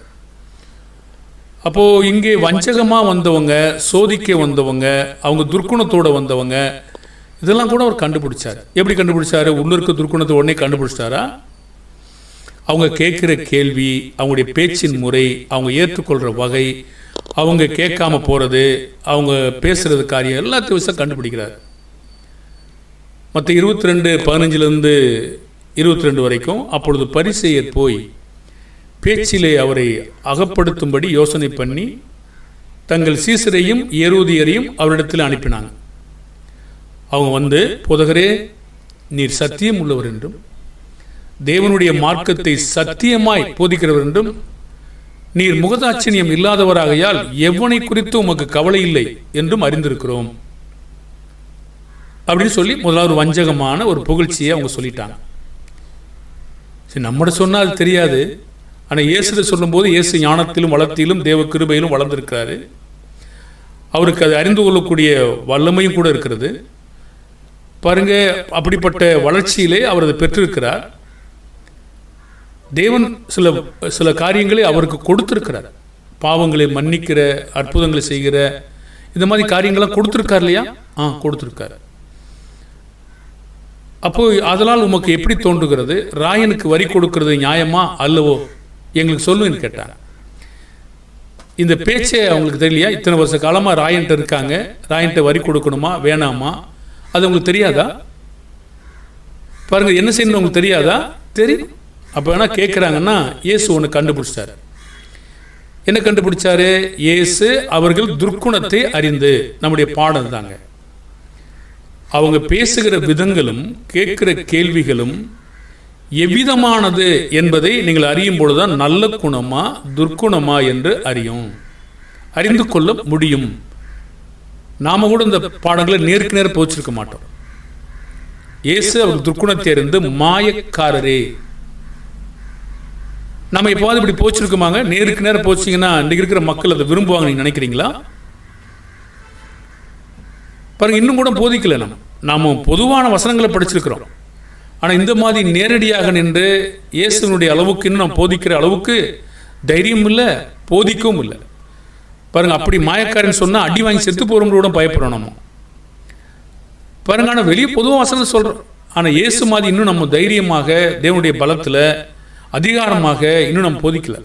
அப்போது இங்கே வஞ்சகமாக வந்தவங்க, சோதிக்க வந்தவங்க, அவங்க துர்க்குணத்தோடு வந்தவங்க, இதெல்லாம் கூட அவர் கண்டுபிடிச்சார். எப்படி கண்டுபிடிச்சாரு? உள்ளிருக்க துர்க்குணத்தை உடனே கண்டுபிடிச்சிட்டாரா? அவங்க கேட்குற கேள்வி, அவங்களுடைய பேச்சின் முறை, அவங்க ஏற்றுக்கொள்கிற வகை, அவங்க கேட்காம போகிறது, அவங்க பேசுகிறது காரியம் எல்லாத்தையும் விஷயம் கண்டுபிடிக்கிறார். மற்ற 22:15 22 வரைக்கும், அப்பொழுது பரிசேயர் போய் பேச்சிலே அவரை அகப்படுத்தும்படி யோசனை பண்ணி தங்கள் சீசரையும் ஏரோதியரையும் அவரிடத்தில் அனுப்பினாங்க. அவங்க வந்து, போதகரே, நீர் சத்தியம் உள்ளவர் என்றும் தேவனுடைய மார்க்கத்தை சத்தியமாய் போதிக்கிறவர் என்றும் நீர் முகதாட்சணியம் இல்லாதவராகையால் எவனை குறித்து உமக்கு கவலை இல்லை என்றும் அறிந்திருக்கிறோம் அப்படின்னு சொல்லி முதலாவது வஞ்சகமான ஒரு புகழ்ச்சியை அவங்க சொல்லிட்டாங்க. சரி, நம்மட சொன்னால் அது தெரியாது. ஆனால் இயேசு சொல்லும்போது இயேசு ஞானத்திலும் வளர்த்தியிலும் தேவ கிருபையிலும் வளர்ந்திருக்கிறாரு. அவருக்கு அதை அறிந்து கொள்ளக்கூடிய வல்லமையும் கூட இருக்கிறது. பாருங்க, அப்படிப்பட்ட வளர்ச்சியிலே அவர் அதை பெற்றிருக்கிறார். தேவன் சில காரியங்களை அவருக்கு கொடுத்திருக்கிறார். பாவங்களை மன்னிக்கிற, அற்புதங்களை செய்கிற, இந்த மாதிரி காரியங்கள்லாம் கொடுத்துருக்கார் இல்லையா? கொடுத்துருக்காரு. அப்போ அதனால் உமக்கு எப்படி தோன்றுகிறது? ராயனுக்கு வரி கொடுக்கிறது நியாயமா அல்லவோ? எங்களுக்கு சொல்லுன்னு கேட்டாங்க. இந்த பேச்சே அவங்களுக்கு தெரியலையா? இத்தனை வருஷ காலமாக ராயன்ட்ட இருக்காங்க, ராயன்ட்ட வரி கொடுக்கணுமா வேணாமா அது உங்களுக்கு தெரியாதா? பாருங்க, என்ன செய்யணும் உங்களுக்கு தெரியாதா? தெரியும். அப்போ என்ன கேட்குறாங்கன்னா, இயேசு ஒன்று கண்டுபிடிச்சாரு. என்ன கண்டுபிடிச்சாரு? இயேசு அவர்கள் துர்க்குணத்தை அறிந்து, நம்முடைய பாடம் தாங்க. அவங்க பேசுகிற விதங்களும் கேட்கிற கேள்விகளும் எவ்விதமானது என்பதை நீங்கள் அறியும் பொழுதுதான் நல்ல குணமா துர்க்குணமா என்று அறிந்து கொள்ள முடியும். நாம கூட இந்த பாடங்களை நேருக்கு நேரம் போச்சிருக்க மாட்டோம். இயேசு அவர் துர்க்குணத்தை அறிந்து மாயக்காரரே. நம்ம எப்போது இப்படி போச்சிருக்கோமாங்க? நேருக்கு நேரம் போச்சிங்கன்னா இன்றைக்கு இருக்கிற மக்கள் அதை விரும்புவாங்க நீங்க நினைக்கிறீங்களா? பாருங்க, இன்னும் கூட போதிக்கல. நாம பொதுவான வசனங்களை படிச்சிருக்கிறோம். ஆனால் இந்த மாதிரி நேரடியாக நின்று இயேசுனுடைய அளவுக்கு இன்னும் நாம் போதிக்கிற அளவுக்கு தைரியம் இல்லை, போதிக்கவும் இல்லை. பாருங்க, அப்படி மாயக்காரன் சொன்னால் அடி வாங்கி செத்து போகிறவங்களோட பயப்படுறோம் நம்ம. பாருங்க, ஆனால் வெளியே பொதுவாக வசனம் சொல்கிறோம். ஆனால் இயேசு மாதிரி இன்னும் நம்ம தைரியமாக தேவனுடைய பலத்தில் அதிகாரமாக இன்னும் நம்ம போதிக்கல.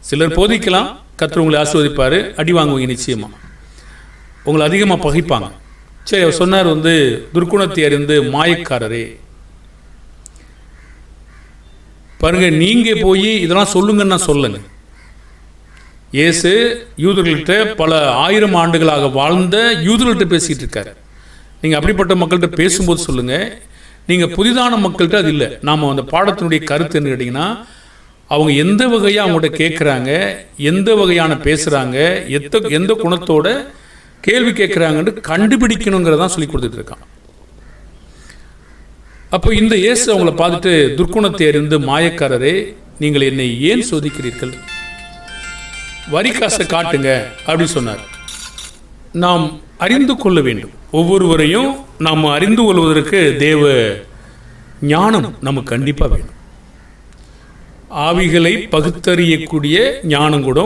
சிலர் போதிக்கலாம், கர்த்தர் உங்களை ஆசீர்வதிப்பார், அடி வாங்குவீங்க நிச்சயமாக, உங்களை அதிகமாக பகைப்பாங்க. சரி, அவர் சொன்னார் வந்து துர்க்குணத்தை அறிந்து மாயக்காரரே. பாருங்க, நீங்க போய் இதெல்லாம் சொல்லுங்கன்னா சொல்லுங்க. இயேசு யூதர்கள்ட்ட பல 1000 ஆண்டுகளாக வாழ்ந்த யூதர்கள்ட்ட பேசிட்டு இருக்காரு. நீங்க அப்படிப்பட்ட மக்கள்கிட்ட பேசும்போது சொல்லுங்க. நீங்க புதிதான மக்கள்கிட்ட அது இல்லை. நாம அந்த பாடத்தினுடைய கருத்து என்ன கேட்டீங்கன்னா, அவங்க எந்த வகையா அவங்கள்ட்ட கேட்குறாங்க, எந்த வகையான பேசுறாங்க, எந்த குணத்தோட கேள்வி கேட்குறாங்கன்னு கண்டுபிடிக்கணுங்கிறதான் சொல்லி கொடுத்துட்டு இருக்கான். அப்போ இந்த இயேசு அவங்கள பார்த்துட்டு, துர்க்குணத்தை அறிந்து மாயக்காரரே, நீங்கள் என்னை ஏன் சோதிக்கிறீர்கள்? வரி காசை காட்டுங்க அப்படின்னு சொன்னார். நாம் அறிந்து கொள்ள வேண்டும். ஒவ்வொருவரையும் நாம் அறிந்து கொள்வதற்கு தேவ ஞானம் நமக்கு கண்டிப்பாக வேணும். ஆவிகளை பகுத்தறியக்கூடிய ஞானம் கூட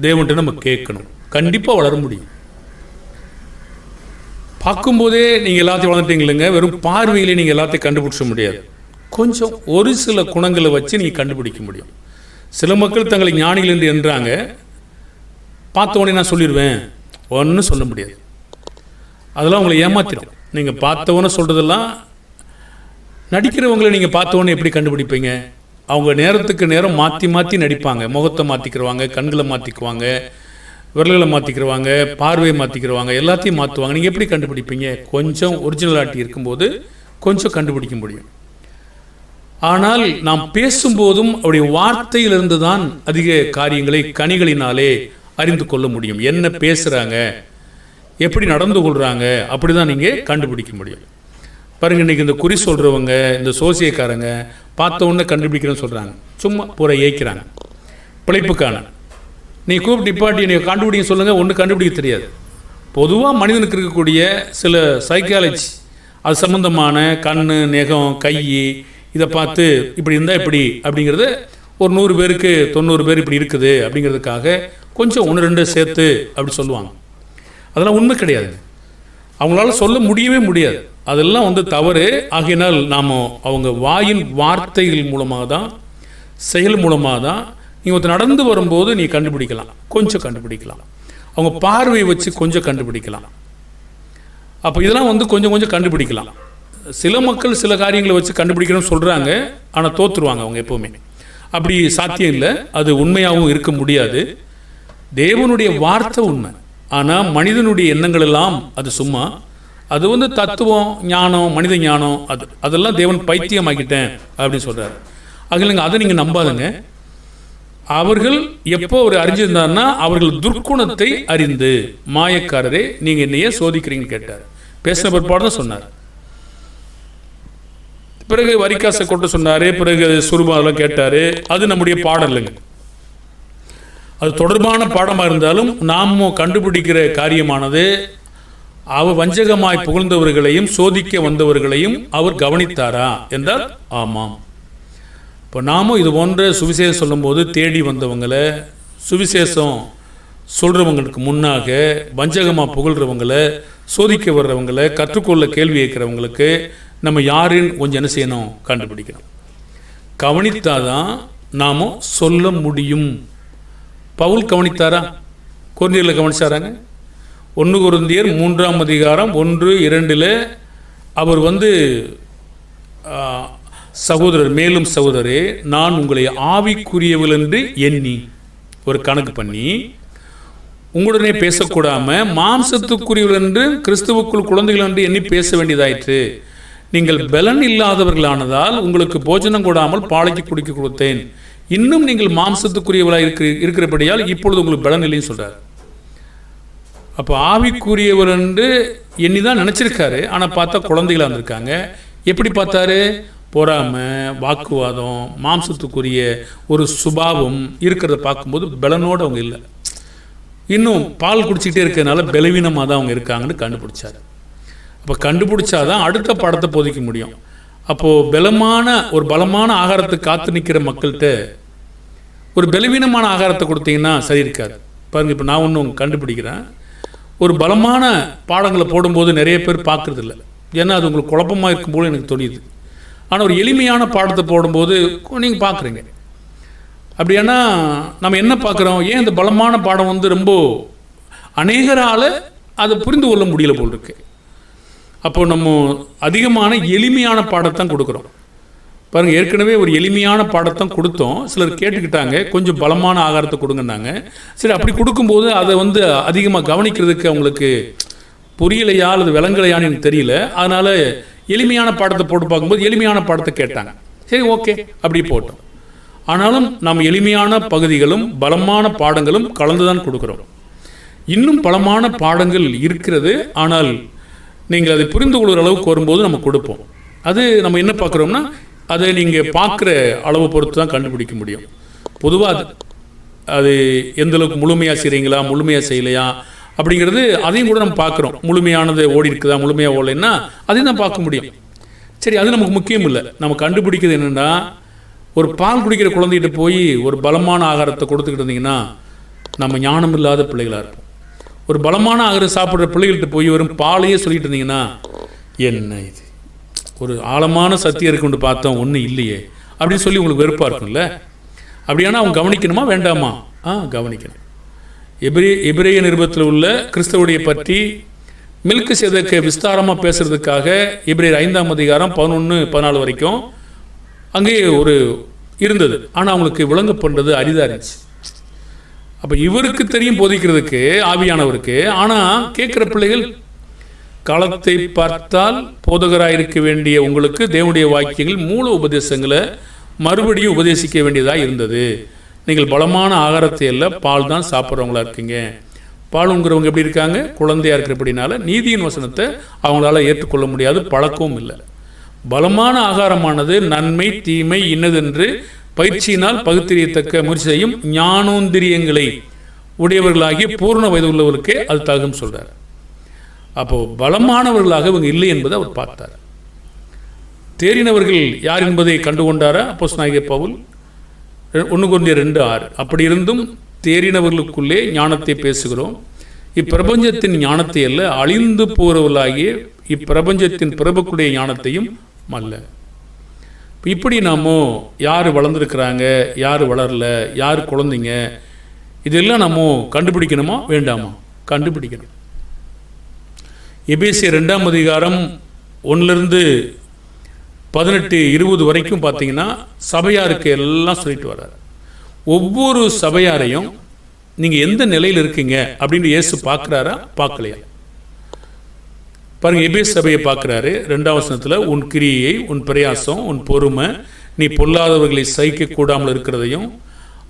தேவன்கிட்ட நம்ம கேட்கணும். கண்டிப்பாக வளர முடியும். பார்க்கும்போதே நீங்கள் எல்லாத்தையும் வளர்ந்துட்டீங்களேங்க, வெறும் பார்வையிலே நீங்கள் எல்லாத்தையும் கண்டுபிடிச்ச முடியாது. கொஞ்சம் ஒரு சில குணங்களை வச்சு நீங்கள் கண்டுபிடிக்க முடியும். சில மக்கள் தங்களை ஞானிகள் என்று என்றாங்க, பார்த்தவொடனே நான் சொல்லிடுவேன், ஒன்றும் சொல்ல முடியாது. அதெல்லாம் உங்களை ஏமாத்திடும். நீங்கள் பார்த்தவொன்னே சொல்கிறதெல்லாம் நடிக்கிறவங்களை நீங்கள் பார்த்தவொன்னே எப்படி கண்டுபிடிப்பீங்க? அவங்க நேரத்துக்கு நேரம் மாற்றி மாற்றி நடிப்பாங்க. முகத்தை மாற்றிக்கிறவாங்க, கண்களை மாற்றிக்குவாங்க, விரல்களை மாற்றிக்கிறவாங்க, பார்வையை மாற்றிக்கிறவாங்க, எல்லாத்தையும் மாற்றுவாங்க. நீங்கள் எப்படி கண்டுபிடிப்பீங்க? கொஞ்சம் ஒரிஜினலாட்டி இருக்கும்போது கொஞ்சம் கண்டுபிடிக்க முடியும். ஆனால் நாம் பேசும்போதும் அவருடைய வார்த்தையிலிருந்து தான் அதிக காரியங்களை கனிகளினாலே அறிந்து கொள்ள முடியும். என்ன பேசுகிறாங்க, எப்படி நடந்து கொள்கிறாங்க, அப்படி தான் நீங்கள் கண்டுபிடிக்க முடியும். பாருங்கள், இன்றைக்கி இந்த குறி சொல்கிறவங்க, இந்த சோசியக்காரங்க பார்த்த உடனே கண்டுபிடிக்கிறேன்னு சொல்கிறாங்க. சும்மா பூரா ஏய்க்கிறாங்க பிழைப்புக்கான. நீ கூப்பிட்டு நிப்பாட்டி நீ கண்டுபிடிக்க சொல்லுங்கள், ஒன்று கண்டுபிடிக்க தெரியாது. பொதுவாக மனிதனுக்கு இருக்கக்கூடிய சில சைக்காலஜி அது சம்மந்தமான கண், நெகம், கை இதை பார்த்து இப்படி இருந்தால் இப்படி அப்படிங்கிறது ஒரு 100 பேருக்கு 90 பேர் இப்படி இருக்குது அப்படிங்கிறதுக்காக கொஞ்சம் 1-2 சேர்த்து அப்படி சொல்லுவாங்க. அதெல்லாம் உண்மை கிடையாது. அவங்களால சொல்ல முடியவே முடியாது. அதெல்லாம் வந்து தவறு. ஆகையினால் நாம் அவங்க வாயின் வார்த்தைகள் மூலமாக தான், செயல் மூலமாக தான் நீ ஒருத்தர் நடந்து வரும்போது நீ கண்டுபிடிக்கலாம், கொஞ்சம் கண்டுபிடிக்கலாம். அவங்க பார்வையை வச்சு கொஞ்சம் கண்டுபிடிக்கலாம். அப்போ இதெல்லாம் வந்து கொஞ்சம் கொஞ்சம் கண்டுபிடிக்கலாம். சில மக்கள் சில காரியங்களை வச்சு கண்டுபிடிக்கணும்னு சொல்கிறாங்க, ஆனால் தோற்றுருவாங்க அவங்க எப்போவுமே. அப்படி சாத்தியம் இல்லை. அது உண்மையாகவும் இருக்க முடியாது. தேவனுடைய வார்த்தை உண்மை, ஆனால் மனிதனுடைய எண்ணங்கள் எல்லாம் அது சும்மா. அது வந்து தத்துவம், ஞானம், மனித ஞானம், அதெல்லாம் தேவன் பைத்தியமாக்கிட்டேன் அப்படின்னு சொல்கிறார். ஆகலைங்க, அதை நீங்கள் நம்பாதுங்க. அவர்கள் எப்போ ஒரு அறிஞ்சிருந்தார்னா அவர்கள் துர்க்குணத்தை அறிந்து, மாயக்காரரே நீங்கள் என்னையே சோதிக்கிறீங்கன்னு கேட்டார். பேசின பிற்பாடு தான் சொன்னார். பிறகு வரிக்காசை கொட்ட சொன்னார். பிறகு சுருபாலாம் கேட்டார். அது நம்முடைய பாடம் இல்லைங்க. அது தொடர்பான பாடமாக இருந்தாலும் நாம் கண்டுபிடிக்கிற காரியமானது, அவர் வஞ்சகமாய் புகழ்ந்தவர்களையும் சோதிக்க வந்தவர்களையும் அவர் கவனித்தாரா என்றால் ஆமாம். இப்போ நாமும் இது போன்ற சுவிசேஷம் சொல்லும்போது தேடி வந்தவங்களை, சுவிசேஷம் சொல்கிறவங்களுக்கு முன்னாக வஞ்சகமாக புகழ்கிறவங்களை, சோதிக்க வர்றவங்களை, கற்றுக்கொள்ள கேள்வி கேட்குறவங்களுக்கு நம்ம யாருன்னு கொஞ்சம் என்ன செய்யணும், கண்டுபிடிக்கணும். கவனித்தாதான் நாம் சொல்ல முடியும். பவுல் கவனித்தாரா? கொரிந்தியரில் கவனிச்சாராங்க. 1 கொரிந்தியர் 3ஆம் அதிகாரம் 1-2 அவர் வந்து சகோதரர், மேலும் சகோதரரே, நான் உங்களை ஆவிக்குரியவள் என்று எண்ணி ஒரு கணக்கு பண்ணி உங்களுடனே பேசக்கூடாம மாம்சத்துக்குரியவள் என்று, கிறிஸ்துவுக்குள் குழந்தைகள் என்று எண்ணி பேச வேண்டியதாயிற்று. நீங்கள் பலன் இல்லாதவர்களானதால் உங்களுக்கு போஜனம் கூடாமல் பாலைக்கு குடிக்க கொடுத்தேன். இன்னும் நீங்கள் மாம்சத்துக்குரியவளாக இருக்கிறபடியால் இப்பொழுது உங்களுக்கு பலன் இல்லைன்னு சொல்றார். அப்போ ஆவிக்குரியவர் என்று எண்ணி தான் நினச்சிருக்காரு. ஆனால் பார்த்தா குழந்தைகளாக இருந்திருக்காங்க. எப்படி பார்த்தாரு? பொறாமை, வாக்குவாதம், மாம்சத்துக்குரிய ஒரு சுபாவம் இருக்கிறத பார்க்கும்போது பலனோடு அவங்க இல்லை. இன்னும் பால் குடிச்சிக்கிட்டே இருக்கிறதுனால பலவீனமாக தான் அவங்க இருக்காங்கன்னு கண்டுபிடிச்சாரு. அப்போ கண்டுபிடிச்சாதான் அடுத்த பாடத்தை போதிக்க முடியும். அப்போது ஒரு பலமான ஆகாரத்துக்கு காத்து நிற்கிற மக்கள்கிட்ட ஒரு பலவீனமான ஆகாரத்தை கொடுத்தீங்கன்னா சரி இருக்காது. பாருங்கள், இப்போ நான் ஒன்று கண்டுபிடிக்கிறேன். ஒரு பலமான பாடங்களை போடும்போது நிறைய பேர் பார்க்குறது இல்லை. ஏன்னா அது உங்களுக்கு குழப்பமாக இருக்கும்போது எனக்கு தோணியுது. ஆனால் ஒரு எளிமையான பாடத்தை போடும்போது நீங்கள் பார்க்குறீங்க. அப்படின்னா நம்ம என்ன பார்க்குறோம்? ஏன் இந்த பலமான பாடம் வந்து ரொம்ப அநேகரால் அதை புரிந்து கொள்ள முடியல போல் இருக்கு. அப்போ நம்ம அதிகமான எளிமையான பாடத்தான் கொடுக்குறோம். பாருங்கள், ஏற்கனவே ஒரு எளிமையான பாடத்தான் கொடுத்தோம். சிலர் கேட்டுக்கிட்டாங்க, கொஞ்சம் பலமான ஆகாரத்தை கொடுங்கன்னாங்க. சரி, அப்படி கொடுக்கும்போது அதை வந்து அதிகமாக கவனிக்கிறதுக்கு அவங்களுக்கு புரியலையா அல்லது விளங்கலையான்னு எனக்கு தெரியல. அதனால் எளிமையான பாடத்தை போட்டு பார்க்கும்போது எளிமையான பாடத்தை கேட்டாங்க. சரி, ஓகே, அப்படி போட்டோம். ஆனாலும் நாம் எளிமையான பகுதிகளும் பலமான பாடங்களும் கலந்து தான் கொடுக்குறோம். இன்னும் பலமான பாடங்கள் இருக்கிறது. ஆனால் நீங்கள் அதை புரிந்து கொள்கிற அளவுக்கு வரும்போது நம்ம கொடுப்போம். அது நம்ம என்ன பார்க்குறோம்னா அதை நீங்கள் பார்க்குற அளவு பொறுத்து தான் கண்டுபிடிக்க முடியும். பொதுவாக அது எந்த அளவுக்கு முழுமையாக செய்கிறீங்களா, முழுமையாக செய்யலையா அப்படிங்கிறது அதையும் கூட நம்ம பார்க்குறோம். முழுமையானது ஓடி இருக்குதா, முழுமையாக ஓடலைன்னா அதையும் தான் பார்க்க முடியும். சரி, அது நமக்கு முக்கியம் இல்லை. நம்ம கண்டுபிடிக்கிறது என்னென்னா, ஒரு பால் குடிக்கிற குழந்தைகிட்ட போய் ஒரு பலமான ஆகாரத்தை கொடுத்துக்கிட்டு இருந்தீங்கன்னா நம்ம ஞானம் இல்லாத பிள்ளைகளாக இருப்போம். ஒரு பலமான ஆகாரம் சாப்பிட்ற பிள்ளைகள்கிட்ட போய் வெறும் பாலையே சொல்லிட்டு இருந்தீங்கன்னா என்ன இது, ஒரு ஆழமான சத்தியம் இருக்குன்னு பார்த்தோம், ஒன்றும் இல்லையே அப்படின்னு சொல்லி உங்களுக்கு வெறுப்பாக இருக்கும்ல. அப்படியானா அவங்க கவனிக்கணுமா வேண்டாமா? கவனிக்கணும். எபிரேய நிருபத்தில் உள்ள கிறிஸ்தவுடைய பற்றி மெல்கிசேதேக்கை விஸ்தாரமாக பேசுறதுக்காக எபிரேயர் 5ஆம் அதிகாரம் 11-14 வரைக்கும் அங்கே ஒரு இருந்தது. ஆனால் அவங்களுக்கு விளங்க பண்ணுறது அரிதாக இருந்துச்சு. அப்போ இவருக்கு தெரியும் போதிக்கிறதுக்கு, ஆவியானவருக்கு. ஆனால் கேட்குற பிள்ளைகள், காலத்தை பார்த்தால் போதகராக இருக்க வேண்டிய உங்களுக்கு தேவனுடைய வாக்கியங்கள் மூல உபதேசங்களை மறுபடியும் உபதேசிக்க வேண்டியதாக இருந்தது. நீங்கள் பலமான ஆகாரத்தை எல்லாம் பால் தான் சாப்பிட்றவங்களா இருக்கீங்க. பாலுங்கிறவங்க எப்படி இருக்காங்க? குழந்தையாக இருக்கிறபடினால நீதியின் வசனத்தை அவங்களால ஏற்றுக்கொள்ள முடியாது, பழக்கமும் இல்லை. பலமான ஆகாரமானது நன்மை தீமை இன்னதென்று பயிற்சியினால் பகுத்தறியத்தக்க முயற்சி செய்யும் ஞானோந்திரியங்களை உடையவர்களாகிய பூர்ண வயது உள்ளவருக்கே அது தகும் சொல்றார். அப்போது பலமானவர்களாக இவங்க இல்லை என்பதை அவர் பார்த்தார். தேறினவர்கள் யார் என்பதை கண்டுகொண்டாரா அப்போஸ்தலனாகிய பவுல்? 1 கொரிந்தியர் 2:6. அப்படி இருந்தும் தேறினவர்களுக்குள்ளே ஞானத்தை பேசுகிறோம், இப்பிரபஞ்சத்தின் ஞானத்தை அல்ல, அழிந்து போகிறவர்களாகிய இப்பிரபஞ்சத்தின் பிரபுக்குடைய ஞானத்தையும் அல்ல. இப்படி நாம யார் வளர்ந்துருக்கிறாங்க, யார் வளரல, யார் குழந்தைங்க, இதெல்லாம் நம்ம கண்டுபிடிக்கணுமா வேண்டாமா? கண்டுபிடிக்கணும். எபேசியர் 2ஆம் அதிகாரம் 1-18-20 வரைக்கும் பார்த்தீங்கன்னா சபையாருக்கு எல்லாம் சொல்லிட்டு வர்றார். ஒவ்வொரு சபையாரையும் நீங்கள் எந்த நிலையில் இருக்கீங்க அப்படின்னு இயேசு பார்க்குறாரா பார்க்கலையா? பாருங்க, எபேசு சபையை பார்க்குறாரு. 2ஆம் வசனத்தில், உன் கிரியை, உன் பிரயாசம், உன் பொறுமை, நீ பொல்லாதவர்களை சகிக்க கூடாமல் இருக்கிறதையும்,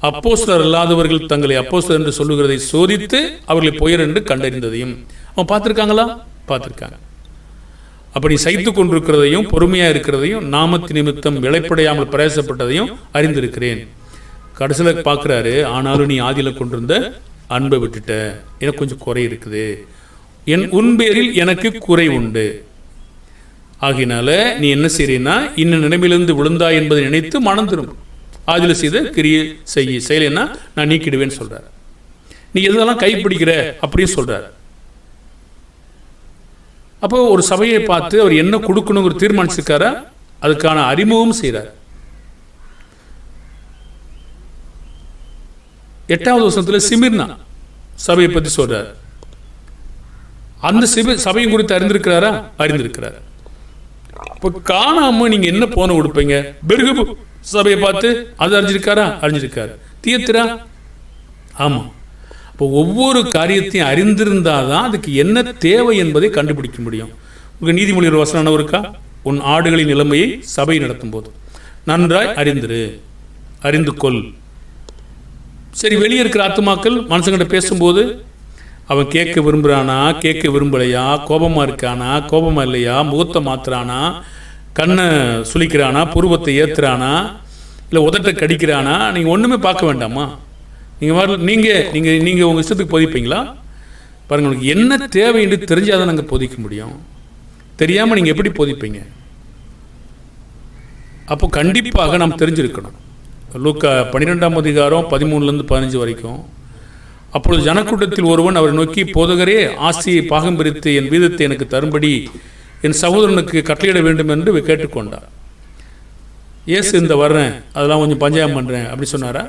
அப்போஸ்தலர் அல்லாதவர்கள் தங்களை அப்போஸ்தலர் என்று சொல்லுகிறதை சோதித்து அவர்களை பொய்யர் என்று கண்டறிந்ததையும் அவன் பார்த்துருக்காங்களா? பார்த்துருக்காங்க. அப்படி சகித்து கொண்டிருக்கிறதையும் பொறுமையாக இருக்கிறதையும் நாமத்து நிமித்தம் விளைப்படையாமல் பிரயாசப்பட்டதையும் அறிந்திருக்கிறேன். கடைசியில் பார்க்குறாரு, ஆனாலும் நீ ஆதியில் கொண்டிருந்த அன்பை விட்டுட்ட, எனக்கு கொஞ்சம் குறை இருக்குது, உன் பேரில் எனக்கு குறை உண்டு, ஆகினால நீ என்ன செய்றீன்னா இன்னும் நிலைமையிலிருந்து விழுந்தாய் என்பதை நினைத்து மனம் திரும்பும், ஆதியில் செய்த கிரியை செய்யலைன்னா நான் நீக்கிடுவேன்னு சொல்றாரு. நீ எதெல்லாம் கைப்பிடிக்கிற அப்படின்னு சொல்றாரு. அப்போ ஒரு சபையை பார்த்து அவர் என்ன கொடுக்கணுங்கிற தீர்மானிச்சிருக்காரா? அதுக்கான அறிமுகம் செய்கிறார். 8ஆவது வசனத்தில் சிமிர்னா சபையை பற்றி சொல்றார். அந்த சபையை குறித்து அறிந்திருக்கிறாரா? அறிந்திருக்கிறார். இப்போ காணாம நீங்க என்ன போன கொடுப்பீங்க? பெருகு சபையை பார்த்து அது அறிஞ்சிருக்காரா? அறிஞ்சிருக்காரு. தியத்திரா? ஆமா. இப்போ ஒவ்வொரு காரியத்தையும் அறிந்திருந்தாதான் அதுக்கு என்ன தேவை என்பதை கண்டுபிடிக்க முடியும். உங்களுக்கு நீதிமொழி ஒரு வசனம் இருக்கா? உன் ஆடுகளின் நிலைமையை சபை நடத்தும் போது நன்றாய் அறிந்து கொள். சரி, வெளியே இருக்கிற ஆத்துமாக்கள் மனுஷங்கிட்ட பேசும்போது அவன் கேட்க விரும்புகிறானா, கேட்க விரும்பலையா, கோபமாக இருக்கானா, கோபமாக இல்லையா, முகத்தை மாத்துறானா, கண்ணை சுளிக்கிறானா, புருவத்தை ஏற்றுறானா, இல்லை உதட்டை கடிக்கிறானா, நீங்கள் ஒன்றுமே பார்க்க வேண்டாமா? நீங்கள் உங்கள் இஷ்டத்துக்கு போதிப்பீங்களா? பாருங்கள், உங்களுக்கு என்ன தேவை என்று தெரிஞ்சாதான் நாங்கள் போதிக்க முடியும். தெரியாமல் நீங்கள் எப்படி போதிப்பீங்க? அப்போ கண்டிப்பாக நாம் தெரிஞ்சிருக்கணும். லூக்கா 12ஆம் அதிகாரம் 13-15 வரைக்கும். அப்பொழுது ஜனக்கூட்டத்தில் ஒருவன் அவரை நோக்கி, போதகரே, ஆசியை பாகம் பிரித்து என் வீதத்தை எனக்கு தரும்படி என் சகோதரனுக்கு கட்டளையிட வேண்டும் என்று கேட்டுக்கொண்டார். இயேசு இந்த வர்றேன், அதெல்லாம் கொஞ்சம் பஞ்சாயம் பண்ணுறேன் அப்படி சொன்னாரா?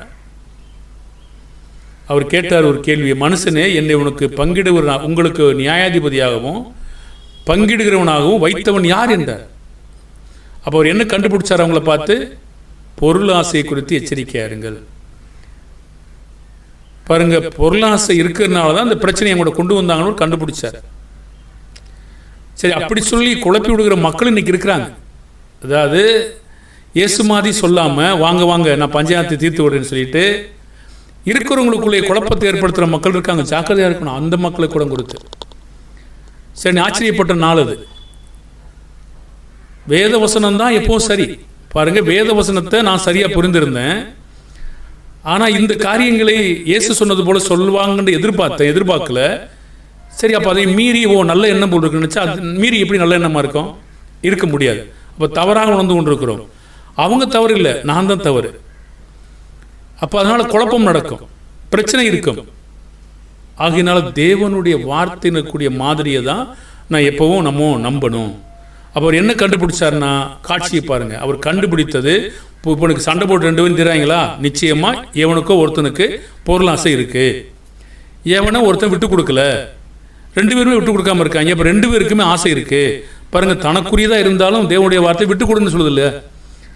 அவர் கேட்டார் ஒரு கேள்வியை, மனுஷனே, என்னை உனக்கு உங்களுக்கு நியாயாதிபதியாகவும் பங்கிடுகிறவனாகவும் வைத்தவன் யார் என்றார். அப்போ அவர் என்ன கண்டுபிடிச்சார்? அவங்கள பார்த்து, பொருள் ஆசையை குறித்து எச்சரிக்கையாருங்கள். பாருங்க, பொருளாசை இருக்கிறதுனால தான் இந்த பிரச்சனையை கூட கொண்டு வந்தாங்கன்னு கண்டுபிடிச்சார். சரி, அப்படி சொல்லி குழப்பி விடுகிற மக்கள் இன்னைக்கு இருக்கிறாங்க. அதாவது இயேசு மாதிரி சொல்லாமல் வாங்க வாங்க நான் பஞ்சாயத்தை தீர்த்து விடுறேன்னு சொல்லிட்டு இருக்கிறவங்களுக்குள்ளே குழப்பத்தை ஏற்படுத்துகிற மக்கள் இருக்காங்க. ஜாக்கிரதையாக இருக்கணும். அந்த மக்களை கூட கொடுத்து சரி, ஆச்சரியப்பட்ட நாள் அது. வேத வசனம் தான் எப்போவும் சரி. பாருங்க, வேத வசனத்தை நான் சரியாக புரிந்திருந்தேன். ஆனால் இந்த காரியங்களை இயேசு சொன்னது போல சொல்லுவாங்கன்னு எதிர்பார்க்கல. சரி, அப்போ அதை மீறி நல்ல எண்ணம் போல் இருக்குன்னு நினச்சா, அது மீறி எப்படி நல்ல எண்ணமாக இருக்கும்? இருக்க முடியாது. அப்போ தவறாக உணர்ந்து கொண்டு இருக்கிறோம். அவங்க தவறு இல்லை, நான் தான் தவறு. அப்போ அதனால் குழப்பம் நடக்கும், பிரச்சனை இருக்கும். ஆகையினால தேவனுடைய வார்த்தையினக்கூடிய மாதிரியை தான் நான் எப்பவும் நம்பணும். அப்போ அவர் என்ன கண்டுபிடிச்சார்னா, காட்சியை பாருங்க. அவர் கண்டுபிடித்தது, இப்போ எனக்கு சண்டை போட்டு 2 பேரும் தெரியாங்களா, நிச்சயமா எவனுக்கோ ஒருத்தனுக்கு பொருள் ஆசை இருக்கு. எவனோ ஒருத்தன் விட்டு கொடுக்கல, 2 பேருமே விட்டு கொடுக்காம இருக்காங்க. இப்போ 2 பேருக்குமே ஆசை இருக்கு. பாருங்க, தனக்குரியதாக இருந்தாலும் தேவனுடைய வார்த்தை விட்டு கொடுன்னு சொல்லுது இல்லை.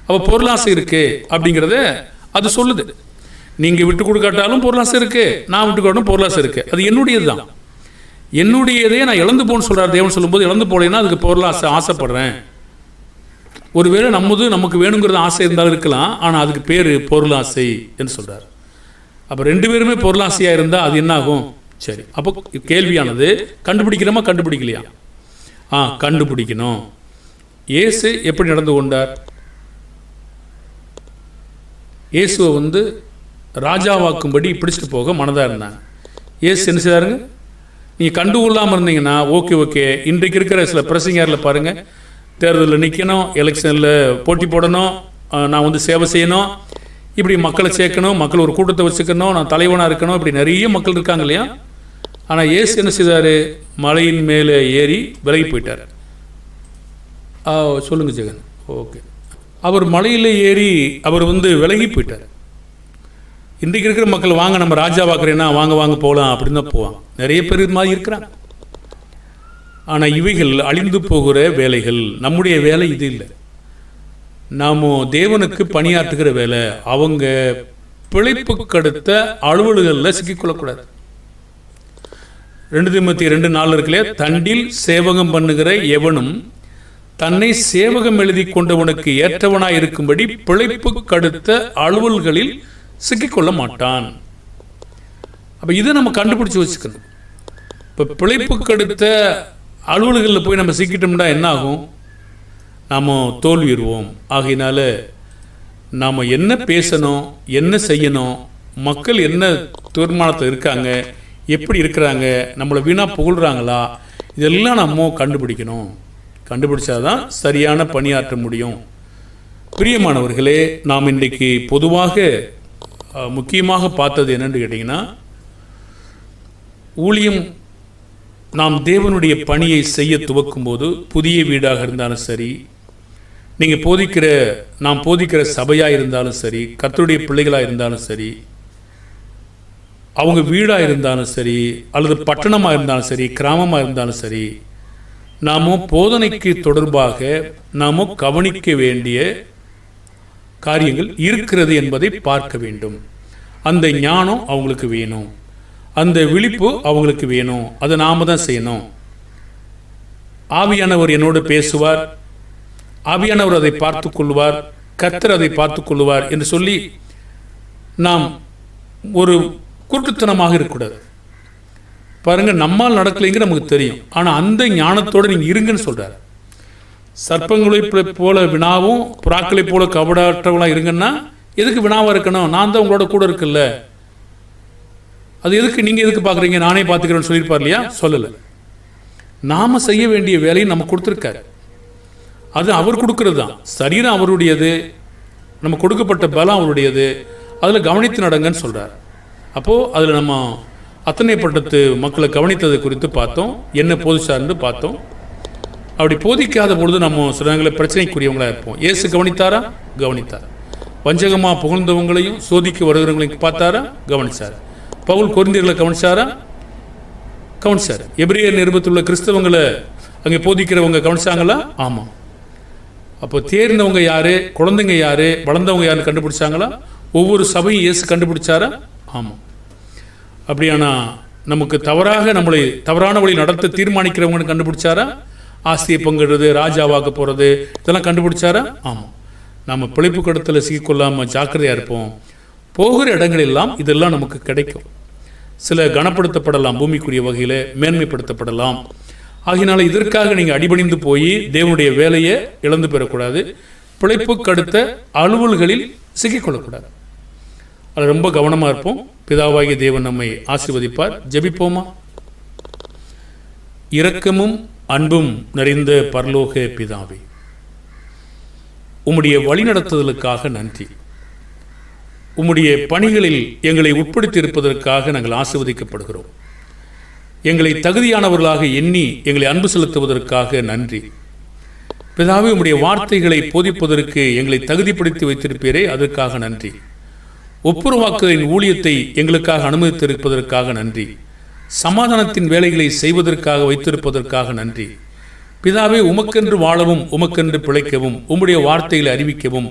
அப்போ பொருளாசை இருக்கு அப்படிங்கிறத அது சொல்லுது. நீங்கள் விட்டு கொடுக்காட்டாலும் பொருளாசை இருக்கு, நான் விட்டு கொடுக்கணும் பொருளாசை இருக்கு. அது என்னுடையது தான். என்னுடையதே நான் இழந்து போன்னு சொல்கிறார் தேவன். சொல்லும்போது இழந்து போலேன்னா அதுக்கு பொருளாசை ஆசைப்படுறேன். ஒருவேளை நமக்கு வேணுங்கிறது ஆசை இருந்தாலும் இருக்கலாம், ஆனால் அதுக்கு பேர் பொருளாசை என்று சொல்கிறார். அப்போ 2 பேருமே பொருளாசையாக இருந்தால் அது என்ன ஆகும்? சரி, அப்போ கேள்வியானது, கண்டுபிடிக்கிறோமா கண்டுபிடிக்கலையா? கண்டுபிடிக்கணும். இயேசு எப்படி நடந்து கொண்டார்? இயேசுவை ராஜாவாக்கும்படி பிடிச்சிட்டு போக மனதாக இருந்தாங்க. இயேசு என்ன செய்தாருங்க? நீங்கள் கண்டுகொள்ளாமல் இருந்தீங்கன்னா ஓகே இன்றைக்கு இருக்கிற சில பிரசங்கரில் பாருங்கள், தேர்தலில் நிற்கணும், எலெக்ஷனில் போட்டி போடணும், நான் வந்து சேவை செய்யணும், இப்படி மக்களை சேர்க்கணும், மக்கள் ஒரு கூட்டத்தை வச்சுக்கணும், நான் தலைவனாக இருக்கணும், இப்படி நிறைய மக்கள் இருக்காங்க இல்லையா. ஆனால் இயேசு என்ன செய்தார்? மலையின் மேலே ஏறி விலகி போயிட்டார். சொல்லுங்கள் ஜெகன். ஓகே, அவர் மலையில் ஏறி அவர் வந்து விலகி போயிட்டார். இன்றைக்கு இருக்கிற மக்கள் வாங்க நம்ம ராஜா பார்க்குறேன்னா வாங்க போகலாம் அப்படின்னு தான் போவாங்க. நிறைய பேர் இது மாதிரி இருக்கிறாங்க. ஆனால் இவைகள் அழிந்து போகிற வேலைகள். நம்முடைய வேலை இது இல்லை. நாம் தேவனுக்கு பணியாற்றுகிற வேலை. அவங்க பிழைப்புக்கு அடுத்த அலுவல்களில் சிக்கிக்கொள்ளக்கூடாது. 2 தீமோத்தேயு 2:4 இருக்குல்ல, தண்டில் சேவகம் பண்ணுகிற எவனும் தன்னை சேவகம் எழுதி கொண்டவனுக்கு ஏற்றவனாய் இருக்கும்படி பிழைப்புக்கு அடுத்த அலுவல்களில் சிக்கிக்கொள்ள மாட்டான். அப்போ இதை நம்ம கண்டுபிடிச்சி வச்சுக்கணும். இப்போ பிழைப்புக்கு அடுத்த அலுவல்களில் போய் நம்ம சிக்கிட்டோம்னா என்ன ஆகும்? நாம் தோல்விடுவோம். ஆகையினால நாம் என்ன பேசணும், என்ன செய்யணும், மக்கள் என்ன தீர்மானத்தில் இருக்காங்க, எப்படி இருக்கிறாங்க, நம்மளை வீணாக புகழ்கிறாங்களா, இதெல்லாம் நம்ம கண்டுபிடிக்கணும். கண்டுபிடிச்சாதான் சரியான பணியாற்ற முடியும். பிரியமானவர்களே, நாம் இன்றைக்கு பொதுவாக முக்கியமாக பார்த்தது என்னென்னு கேட்டிங்கன்னா, ஊழியம் நாம் தேவனுடைய பணியை செய்ய துவக்கும் போது, புதிய வீடாக இருந்தாலும் சரி, நாம் போதிக்கிற சபையாக இருந்தாலும் சரி, கர்த்தருடைய பிள்ளைகளாக இருந்தாலும் சரி, அவங்க வீடாக இருந்தாலும் சரி, அல்லது பட்டணமாக இருந்தாலும் சரி, கிராமமாக இருந்தாலும் சரி, நாம் போதனைக்கு தொடர்பாக நாம் கவனிக்க வேண்டிய காரியங்கள் இருக்கிறது என்பதை பார்க்க வேண்டும். அந்த ஞானம் அவங்களுக்கு வேணும், அந்த விழிப்பு அவங்களுக்கு வேணும். அதை நாம தான் செய்யணும். ஆவியானவர் என்னோடு பேசுவார், ஆவியானவர் அதை பார்த்து கொள்வார், கர்த்தர் அதை பார்த்து கொள்வார் என்று சொல்லி நாம் ஒரு குருட்டுத்தனமாக இருக்கக்கூடாது. பாருங்க, நம்மால் நடக்கலைங்க நமக்கு தெரியும். ஆனால் அந்த ஞானத்தோடு நீங்கள் இருங்கன்னு சொல்றாரு. சர்ப்பங்களை போல வினாவும் புறாக்களை போல கபடாற்றவங்களா இருங்கன்னா எதுக்கு வினாவா இருக்கணும்? நான் தான் உங்களோட கூட இருக்குல்ல, அது எதுக்கு நீங்க எதுக்கு பாக்குறீங்க? நானே பார்த்துக்கிறேன்னு சொல்லியிருப்பார் இல்லையா? சொல்லலை. நாம செய்ய வேண்டிய வேலையை நம்ம கொடுத்துருக்காரு. அது அவர் கொடுக்கறது தான். சரீரம் அவருடையது, நம்ம கொடுக்கப்பட்ட பலம் அவருடையது. அதில் கவனித்து நடங்கன்னு சொல்றார். அப்போ அதில் நம்ம அத்தனை பட்டத்து மக்களை கவனித்தது குறித்து பார்த்தோம், என்ன போதிச்சார்னு பார்த்தோம். அப்படி போதிக்காத பொழுது நம்ம சில நேரங்களில் பிரச்சனைக்குரியவங்களா இருப்போம். இயேசு கவனித்தாரா? கவனித்தார். வஞ்சகமாக புகழ்ந்தவங்களையும் சோதிக்க வருகிறவங்களையும் பார்த்தாரா? கவனிச்சார். பவுல் கொரிந்தியர்களை கவனிச்சாரா? கவனிச்சார். எபிரேயர் நிருபத்தில் உள்ள கிறிஸ்தவங்களை அங்கே போதிக்கிறவங்க கவனிச்சாங்களா? ஆமாம். அப்போ தேர்ந்தவங்க யாரு, குழந்தைங்க யாரு, வளர்ந்தவங்க யாருன்னு கண்டுபிடிச்சாங்களா? ஒவ்வொரு சபையும் இயேசு கண்டுபிடிச்சாரா? ஆமாம். அப்படியானா நமக்கு நம்மளை தவறான வழி நடத்த தீர்மானிக்கிறவங்கன்னு கண்டுபிடிச்சாரா? ஆஸ்தியை பங்கிடுறது, ராஜாவாக்க போகிறது, இதெல்லாம் கண்டுபிடிச்சாரா? ஆமாம். நம்ம பிழைப்பு கடத்தில் சிக்கிக்கொள்ளாமல் ஜாக்கிரதையாக இருப்போம். போகிற இடங்களெல்லாம் இதெல்லாம் நமக்கு கிடைக்கும். சில கனப்படுத்தப்படலாம், பூமிக்குரிய வகையில் மேன்மைப்படுத்தப்படலாம். ஆகினால இதற்காக நீங்கள் அடிபணிந்து போய் தேவனுடைய வேலையை இழந்து பெறக்கூடாது. பிழைப்புக்கு அடுத்த அலுவல்களில் சிக்கிக்கொள்ளக்கூடாது. அது ரொம்ப கவனமாக இருப்போம். பிதாவாகிய தேவன் நம்மை ஆசீர்வதிப்பார். ஜெபிப்போமா? இரக்கமும் அன்பும் நிறைந்த பரலோக பிதாவே, உம்முடைய வழிநடத்துதலுக்காக நன்றி. உம்முடைய பணிகளில் எங்களை உட்படுத்தி இருப்பதற்காக நாங்கள் ஆசீர்வதிக்கப்படுகிறோம். எங்களை தகுதியானவர்களாக எண்ணி எங்களை அன்பு செலுத்துவதற்காக நன்றி. பிதாவே, உம்முடைய வார்த்தைகளை போதிப்பதற்கு எங்களை தகுதிப்படுத்தி வைத்திருப்பீரே, அதற்காக நன்றி. ஒப்புரவாக்குதலின் ஊழியத்தை எங்களுக்காக அனுமதித்திருப்பதற்காக நன்றி. சமாதானத்தின் வேலைகளை செய்வதற்காக வைத்திருப்பதற்காக நன்றி. பிதாவே, உமக்கென்று வாழவும் உமக்கென்று பிழைக்கவும் உம்முடைய வார்த்தைகளை அறிவிக்கவும்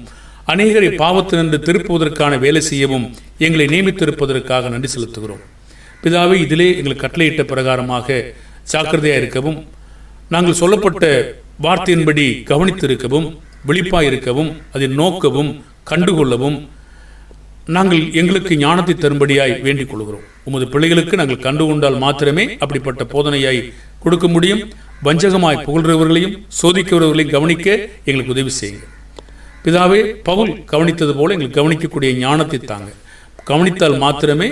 அநேகரை பாவத்தினின்று திருப்புவதற்கான வேலை செய்யவும் எங்களை நியமித்திருப்பதற்காக நன்றி செலுத்துகிறோம். பிதாவே, இதிலே எங்களுக்கு கட்டளையிட்ட பிரகாரமாக ஜாக்கிரதையாக இருக்கவும், நாங்கள் சொல்லப்பட்ட வார்த்தையின்படி கவனித்திருக்கவும், விழிப்பாக இருக்கவும், அதை நோக்கவும், கண்டுகொள்ளவும் நாங்கள் எங்களுக்கு ஞானத்தை தரும்படியாய் வேண்டிக் கொள்கிறோம். உமது பிள்ளைகளுக்கு நாங்கள் கண்டுகொண்டால் மாத்திரமே அப்படிப்பட்ட போதனையாய் கொடுக்க முடியும். வஞ்சகமாய் புகழ்கிறவர்களையும் சோதிக்கிறவர்களையும் கவனிக்க எங்களுக்கு உதவி செய்யுங்க. பிதாவே, பவுல் கவனித்தது போல எங்களுக்கு கவனிக்கக்கூடிய ஞானத்தை தாங்க. கவனித்தால் மாத்திரமே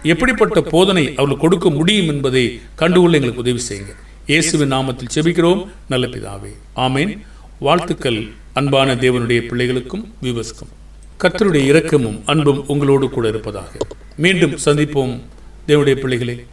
எப்படிப்பட்ட போதனை அவர்களுக்கு கொடுக்க முடியும் என்பதை கண்டுகொள்ள எங்களுக்கு உதவி செய்யுங்க. இயேசுவின் நாமத்தில் செபிக்கிறோம் நல்ல பிதாவே, ஆமேன். வாழ்த்துக்கள் அன்பான தேவனுடைய பிள்ளைகளுக்கும் வியூவர்ஸ்க்கும். கர்த்தருடைய இரக்கமும் அன்பும் உங்களோடு கூட இருப்பதாக. மீண்டும் சந்திப்போம் தேவனுடைய பிள்ளைகளே.